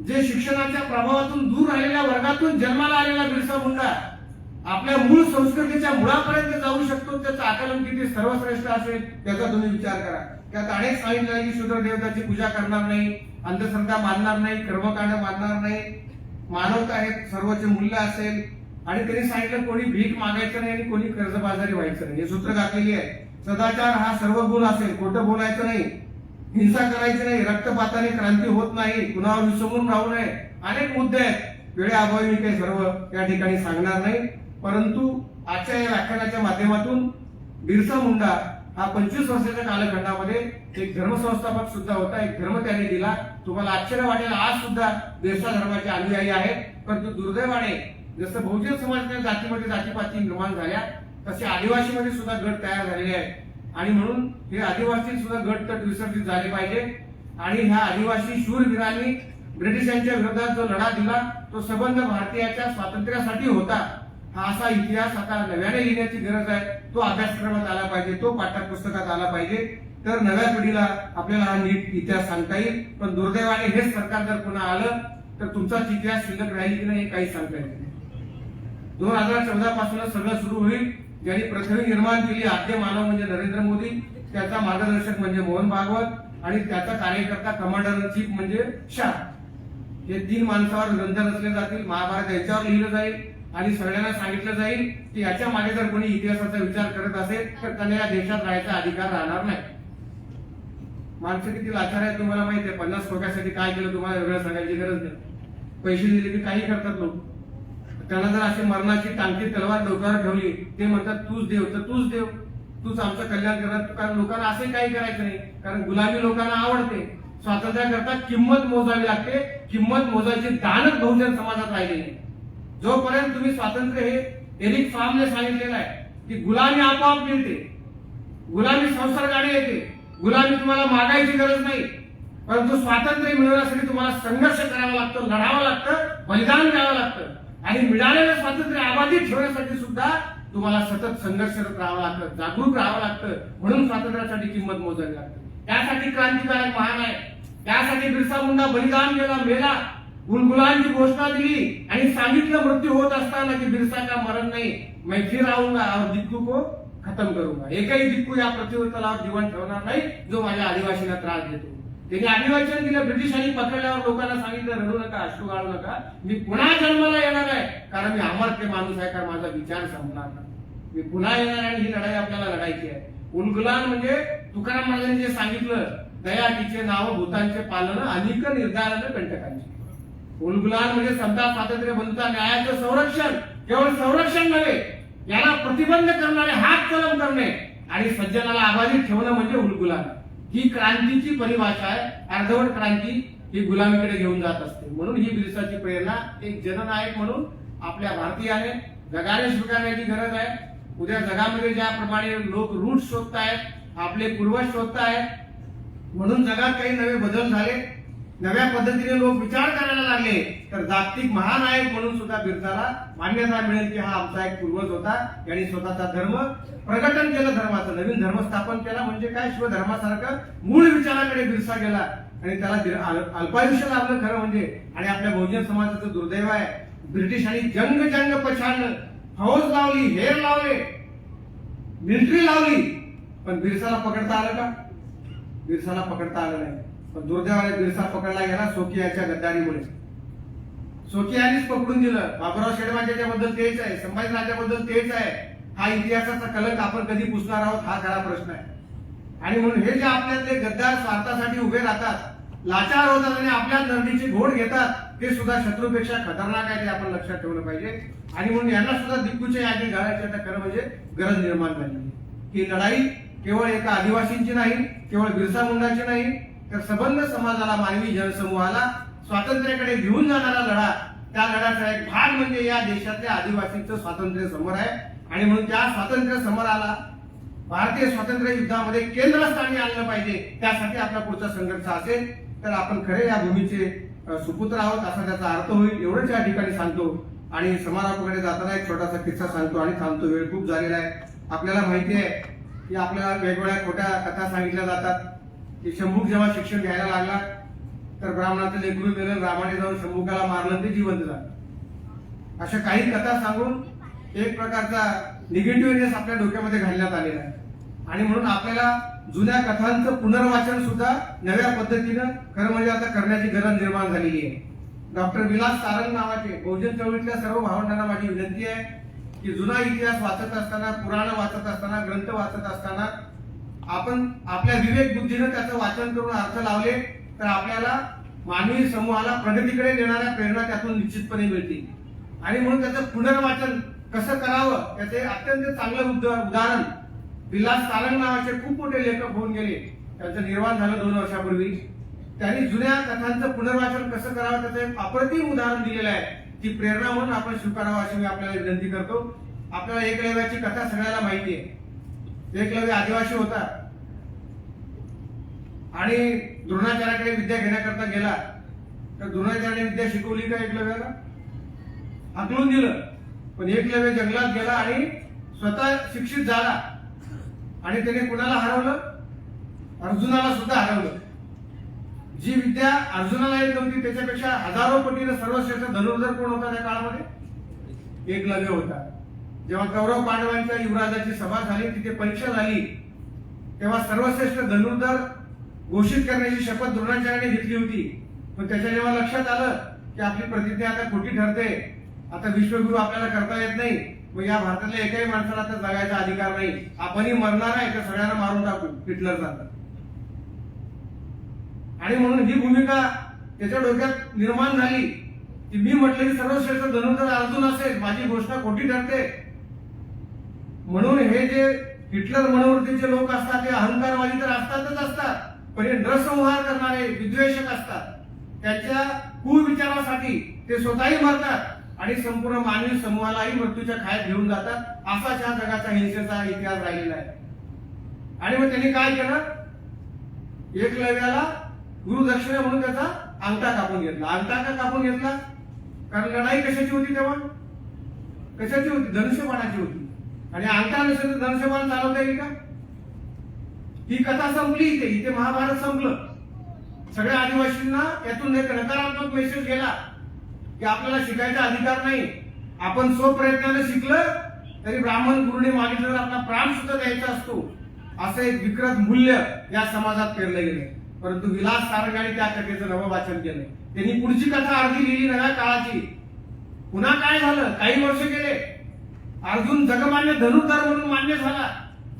जे शिक्षणाच्या प्रभावातून दूर राहिलेल्या वर्गातून जन्माला आलेला बिरसा मुंडा आपल्या मूळ संस्कृतीच्या मुळापर्यंत जाऊ शकतो. त्याचं आकलन किती सर्वश्रेष्ठ असेल त्याचा तुम्ही विचार करा. त्यात अनेक सांगितलं की शूद्र देवताची पूजा करणार नाही, अंधश्रद्धा मानणार नाही, कर्मकांड मानणार नाही, मानवता हे सर्वोच्च मूल्य असेल. आणि त्यांनी सांगितलं कोणी भीक मागायचं नाही आणि कोणी कर्जबाजारी व्हायचं नाही. हे सूत्र घातलेली आहे. सदाचार हा सर्व गुण असेल, खोटं बोलायचं नाही, हिंसा करायची नाही, रक्तपाताने क्रांती होत नाही, कुणावर विसंबून राहू नये. अनेक मुद्दे आहेत. वेळेअभावी मी काही सर्व या ठिकाणी सांगणार नाही. परंतु आजच्या या व्याख्यानाच्या माध्यमातून बिरसा मुंडा हा 25 वर्षाच्या कालखंडामध्ये एक धर्मसंस्थापक सुद्धा होता, एक धर्म त्याने दिला. तुम्हाला आश्चर्य वाटेल, आज सुद्धा बिरसा धर्माचे अनुयायी आहेत. परंतु दुर्दैवाने जसं बहुजन समाजाच्या जातीमध्ये जातीपाती निर्माण झाल्या, तसे आदिवासीमध्ये सुद्धा गट तयार झालेले आहेत. आणि म्हणून हे आदिवासी सुद्धा गट तट विसर्जित झाले पाहिजे. आणि ह्या आदिवासी शूरवीरांनी ब्रिटिशांच्या विरोधात जो लढा दिला तो सबंध भारतीयाच्या स्वातंत्र्यासाठी होता. हा असा इतिहास आता नव्याने लिहिण्याची गरज आहे. तो अभ्यासक्रमात आला पाहिजे, तो पाठ्यपुस्तकात आला पाहिजे. तर नव्या पिढीला आपल्याला हा नीट इतिहास सांगता येईल. पण दुर्दैवाने हेच सरकार जर पुन्हा आलं तर तुमचाच इतिहास शिल्लक राहील की नाही हे काही सांगता येत नाही. 2014 पासूनच सगळं सुरू होईल. ज्यांनी पृथ्वी निर्माण केली आद्य मानव म्हणजे नरेंद्र मोदी, त्याचा मार्गदर्शक म्हणजे मोहन भागवत आणि त्याचा कार्यकर्ता कमांडर इन चीफ म्हणजे शाह. हे 3 माणसावर ग्रंथ रचले जातील. महाभारत यांच्यावर लिहिलं जाईल आणि सगळ्यांना सांगितलं जाईल की याच्या मागे जर कोणी इतिहासाचा विचार करत असेल तर त्यांना या देशात राहायचा अधिकार राहणार नाही. माणसं किती लाचार आहे तुम्हाला माहिती आहे. 50 कोट्यासाठी काय केलं तुम्हाला वेगळं सांगायची गरज नाही. पैसे दिले की काही करतात लोक. त्यांना जर अशी मरणाची टांगती तलवार डोक्यावर ठेवली, ते म्हणतात तूच देव, तर तूच देव, तूच आमचं कल्याण करणार. कारण लोकांना असे काही करायचं नाही. कारण गुलामी लोकांना आवडते. स्वातंत्र्याकरता किंमत मोजावी लागते. किंमत मोजायची दानच बहुजन समाजात राहिली नाही. जोपर्यंत तुम्ही स्वातंत्र्य, हे एरिक फ्रॉमने सांगितलेलं आहे की गुलामी आपोआप मिळते, गुलामी संसर्गाने येते, गुलामी तुम्हाला मागायची गरज नाही. परंतु स्वातंत्र्य मिळवण्यासाठी तुम्हाला संघर्ष करावा लागतो, लढावं लागतं, बलिदान द्यावं लागतं. आणि मिळालेलं स्वातंत्र्य अबाधित ठेवण्यासाठी सुद्धा तुम्हाला सतत संघर्षरत राहावं लागतं, जागरूक राहावं लागतं. म्हणून स्वातंत्र्यासाठी किंमत मोजावी लागते. त्यासाठी क्रांतिकारक महान आहे. त्यासाठी बिरसा मुंडा बलिदान केला, मेला, गुलगुलांची घोषणा दिली आणि सांगितलं मृत्यू होत असताना की बिरसा का मरण नाही, मैं फिर आऊंगा और दिक्कू को खत्म करूंगा. एकही दिक्कू या पृथ्वीतलावर जीवन ठेवणार नाही जो माझ्या आदिवासींना त्रास देतो. त्यांनी अभिवाचन दिलं. ब्रिटिशांनी पकडल्यावर लोकांना सांगितलं रडू नका, अश्रू गाळू नका, मी पुन्हा जन्माला येणार आहे. कारण मी अमर्त्य माणूस आहे, कारण माझा विचार संपणार नाही. मी पुन्हा येणार आहे आणि ही लढाई आपल्याला लढायची आहे. उलगुलान म्हणजे तुकाराम महाराजांनी जे सांगितलं, दया तिचे नाव भूतांचे पालन अनिक निर्धारण कंटकांचे. उलगुलान म्हणजे समता, स्वातंत्र्य, बंधुता, न्यायाचं संरक्षण. केवळ संरक्षण नव्हे, याला प्रतिबंध करणारे हात कलम करणे आणि सज्जनाला अबाधित ठेवणं म्हणजे उलगुलान. ही क्रांतीची परिभाषा आहे. अर्धवट क्रांती ही गुलामीकडे घेऊन जात असते. म्हणून ही बिरसाची प्रेरणा एक जननायक म्हणून आपल्या भारतीयाने जगाने स्वीकारण्याची गरज आहे. उद्या जगामध्ये ज्याप्रमाणे लोक रूट शोधतायत, आपले पूर्वज शोधतायत, म्हणून जगात काही नवे बदल झाले, नव्या पद्धतीने लोक विचार करायला लागले, तर जागतिक महानायक म्हणून सुद्धा बिरसाला मान्यता मिळेल की हा आमचा एक पूर्वज होता. यांनी स्वतःचा धर्म प्रकटन केलं, धर्माचं नवीन धर्म स्थापन केला. म्हणजे काय, शिवधर्मासारखं मूळ विचाराकडे बिरसा गेला आणि त्याला अल्पायुष्य लाभलं खरं म्हणजे. आणि आपल्या बहुजन समाजाचं दुर्दैव आहे, ब्रिटिशांनी जंग पछाडलं, फौज लावली, हेर लावले, मिलिटरी लावली, पण बिरसाला पकडता आलं का? बिरसाला पकडता आलं नाही. पण दुर्दैवाने बिरसा पकडला गेला सोकियाच्या गद्दारीमुळे. सोकियानीच पकडून दिलं. बाबूराव शेडमाच्या बद्दल तेच आहे, संभाजीराजाबद्दल तेच आहे. हा इतिहासाचा कलंक आपण कधी पुसणार आहोत हा खरा प्रश्न आहे. आणि म्हणून हे जे आपल्यातले गद्दार स्वार्थासाठी उभे राहतात, लाचार होतात आणि आपल्या नरडीची घोड घेतात, ते सुद्धा शत्रूपेक्षा खतरनाक आहे, ते आपण लक्षात ठेवलं पाहिजे. आणि म्हणून यांना सुद्धा दिक्कूच्या यादी घालायची आता खरं म्हणजे गरज निर्माण झाली. ही लढाई केवळ एका आदिवासींची नाही, केवळ बिरसा मुंडाची नाही, तर सबंध समाजाला, मानवी जनसमूहाला स्वातंत्र्याकडे घेऊन जाणारा लढा. त्या लढ्याचा एक भाग म्हणजे या देशातल्या आदिवासींचं स्वातंत्र्य समर आहे. आणि म्हणून त्या स्वातंत्र्य समराला भारतीय स्वातंत्र्य युद्धामध्ये केंद्रस्थानी आणलं पाहिजे. त्यासाठी आपला पुढचा संघर्ष असेल तर आपण खरे या भूमीचे सुपुत्र आहोत असा त्याचा अर्थ होईल. एवढंच या ठिकाणी सांगतो आणि समारोपाकडे जाताना एक छोटासा किस्सा सांगतो आणि थांबतो. वेळ खूप झालेला आहे. आपल्याला माहिती आहे की आपल्याला वेगवेगळ्या खोट्या कथा सांगितल्या जातात की शंभूक जेव्हा शिक्षण घ्यायला लागला तर ब्राह्मणाचं लेकरू मेलं, रामाने जाऊन शंभूकाला मारलं, ते जिवंत झालं. अशा काही कथा सांगून एक प्रकारचा निगेटिव्हनेस आपल्या डोक्यामध्ये घालण्यात आलेला आहे. आणि म्हणून आपल्याला जुन्या कथांचं पुनर्वाचन सुद्धा नव्या पद्धतीनं खरं म्हणजे आता करण्याची गरज निर्माण झालेली आहे. डॉक्टर विलास सारंग नावाचे बहुजन चळवळीतल्या सर्व भावंडांना माझी विनंती आहे की जुना इतिहास वाचत असताना, पुराण वाचत असताना, ग्रंथ वाचत असताना आपण आपल्या विवेक बुद्धीनं त्याचं वाचन करून अर्थ लावले तर आपल्याला मानवी समूहाला प्रगतीकडे नेणाऱ्या प्रेरणा त्यातून निश्चितपणे मिळतील. आणि म्हणून त्याचं पुनर्वाचन कसं करावं याचे अत्यंत चांगलं उदाहरण विलास सारंग नावाचे खूप मोठे लेखक होऊन गेले. त्यांचं निर्वाण झालं 2 वर्षापूर्वी. त्यांनी जुन्या कथांचं पुनर्वाचन कसं करावं त्याचं एक अप्रतिम उदाहरण दिलेलं आहे. ती प्रेरणा म्हणून आपण स्वीकारावं अशी मी आपल्याला विनंती करतो. आपल्याला एकलव्याची कथा सगळ्याला माहिती आहे. एकलव्य आदिवासी होता आणि द्रोणाचार्याकडे विद्या घेण्याकरता गेला. तर द्रोणाचार्याने विद्या शिकवली का एकलव्याला? हाकलून दिलं. पण एकलव्य जंगलात गेला आणि स्वतः शिक्षित झाला आणि त्याने कुणाला हरवलं? अर्जुनाला सुद्धा हरवलं. जी विद्या अर्जुनाला येत नव्हती त्याच्यापेक्षा हजारो पटीने सर्वश्रेष्ठ धनुर्धर कोण होता त्या काळामध्ये? एकलव्य होता. जेव्हा कौरव पांडवांच्या युवराजाची सभा झाली, तिथे परीक्षा झाली, तेव्हा सर्वश्रेष्ठ धनुर्धर घोषित करण्याची शपथ द्रोणाचार्याने घेतली होती. पण त्याच्या जेव्हा लक्षात आलं की आपली प्रतिज्ञा आता खोटी ठरते, आता विश्वगुरु आपल्याला करता येत नाही, मग या भारतातल्या एकाही माणसाला आता जगायचा अधिकार नाही, आपणही मरणार आहे, तर सगळ्यांना मारून टाकू हिटलर जातात. आणि म्हणून ही भूमिका त्याच्या डोक्यात निर्माण झाली की मी म्हटलं की सर्वश्रेष्ठ धनुर्धर अर्जुन असेल, माझी घोषणा खोटी ठरते. म्हणून हे जे हिटलर मनोवृत्तीचे लोक असतात ते अहंकारवादी तर असतातच असतात, पण हे नरसंहार करणारे विद्वेषक असतात. त्यांच्या कुविचारासाठी ते स्वतःही मरतात आणि संपूर्ण मानवी समूहालाही मृत्यूच्या खायात घेऊन जातात. असाच हा जगाचा हिंसेचा इतिहास राहिलेला आहे. आणि मग त्यांनी काय केलं? एकलव्याला गुरुदक्षिणा म्हणून त्याचा अंगठा कापून घेतला. अंगठा का कापून घेतला? कारण लढाई कशाची होती तेव्हा? कशाची होती? धनुष्यबाणाची होती. आणि अंगठा नसेल तर धनुष्यबाण चालवता येईल का? ही कथा संपली. इथे महाभारत संपलं. सगळ्या आदिवासींना यातून एक नकारात्मक मेसेज गेला की आपल्याला शिकायचा अधिकार नाही. आपण स्वप्रयत्नाने शिकलं तरी ब्राह्मण गुरुने मागितलं तर आपला प्राण सुद्धा द्यायचा असतो, असं एक विकृत मूल्य या समाजात पेरलं गेलं. परंतु विलास सारंगाने त्या कथेचं नवं वाचन केलं. त्यांनी पुढची कथा अर्धी लिहिली नव्या काळाची. पुन्हा काय झालं? काही वर्ष गेले, अर्जुन जगमान्य धनुर्धर म्हणून मान्य झाला.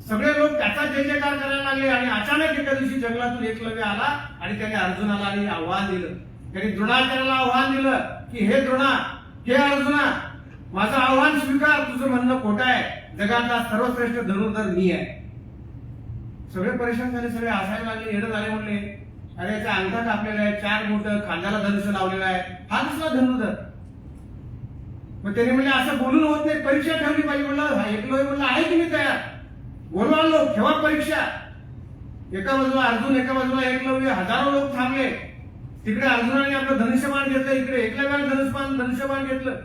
सगळे लोक त्याचा जय जयकार करायला लागले आणि अचानक एका दिवशी जंगलातून एकलव्य आला आणि त्याने अर्जुनाला आव्हान दिलं. त्यांनी द्रोणाचार्याला आव्हान दिलं की हे द्रोणा, हे अर्जुना, माझं आव्हान स्वीकार, तुझं म्हणणं खोटं आहे, जगातला सर्वश्रेष्ठ धनुर्धर मी आहे. सगळे परेशान झाले, सगळे हसायला लागले, येणं झाले. म्हणले अरे याचा अंगठा कापलेला आहे, 4 बोट, खांद्याला धनुष्य लावलेला आहे, हा दुसरा धनुर्धर. मग त्याने म्हणजे असं बोलून होत नाही, परीक्षा ठेवली पाहिजे. म्हणलं एकलव्य म्हणलं आहे की मी तयार, बोलवा लोक, ठेवा परीक्षा. एका बाजूला अर्जुन, एका बाजूला एकलव्य, हजारो लोक थांबले. तिकडे अर्जुनाने आपलं धनुष्यबाण घेतलं, इकडे एकलव्याने धनुष्यबाण घेतलं.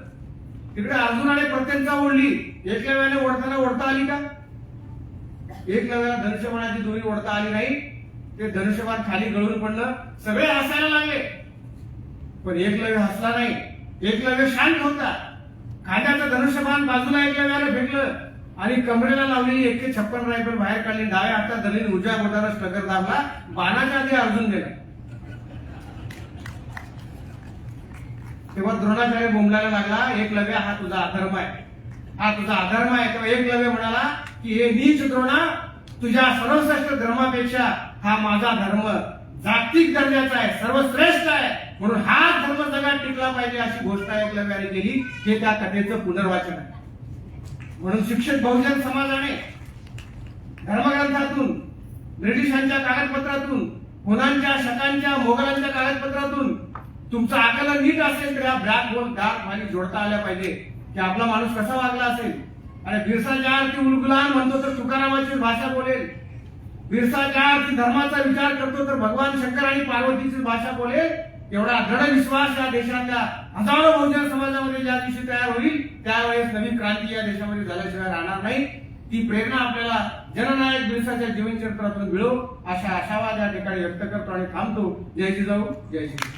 तिकडे अर्जुनाने प्रत्यंचा ओढली, एकलव्याने ओढताना ओढता आली का? एकलव्याला धनुष्यबाणाची दोरी ओढता आली नाही. ते धनुष्यबाण खाली गळून पडलं. सगळे हसायला लागले, पण एकलव्य हसला नाही. एकलव्य शांत होता. खांद्याचं धनुष्यबाण बाजूला एकलव्याला भेटलं आणि कमरेला लावलेली 156 रायफल बाहेर काढली. डाव्या हातात धरली, उजव्या बोटाला स्टगर दाबला. बाणाच्या आधी अर्जुन गेला. तेव्हा द्रोणाचार्य बोंबलायला लागला, एकलव्य हा तुझा अधर्म आहे, हा तुझा अधर्म आहे. तेव्हा एकलव्य म्हणाला की हे नीच द्रोणा, तुझ्या सर्वश्रेष्ठ धर्मापेक्षा हा माझा धर्म जागतिक दर्जाचा आहे, सर्वश्रेष्ठ आहे, म्हणून हा धर्म जगात टिकला पाहिजे अशी घोषणा एकलव्याने केली. हे त्या कथेचं पुनर्वाचन आहे. म्हणून शिक्षित बहुजन समाजाने धर्मग्रंथातून, ब्रिटिशांच्या कागदपत्रातून, हुनांच्या, शकांच्या, मोगलांच्या कागदपत्रातून तुमचं आकलन नीट असेल तर या ब्लॅक होल डार्क खाली जोडता आल्या पाहिजे की आपला माणूस कसा वागला असेल. आणि बिरसा जाळ की उलगुलान म्हणतो तर तुकारामाची भाषा बोलेल. बिरसा जाळ की धर्माचा विचार करतो तर भगवान शंकर आणि पार्वतीची भाषा बोलेल. एवढा दृढ विश्वास या देशातल्या हजारो बहुजन समाजामध्ये ज्या दिवशी तयार होईल त्यावेळेस नवीन क्रांती या देशामध्ये झाल्याशिवाय राहणार नाही. ती प्रेरणा आपल्याला जननायक बिरसाच्या जीवनचरित्रातून मिळो अशा आशावाद या ठिकाणी व्यक्त करतो आणि थांबतो. जय जिजाऊ, जय श्री.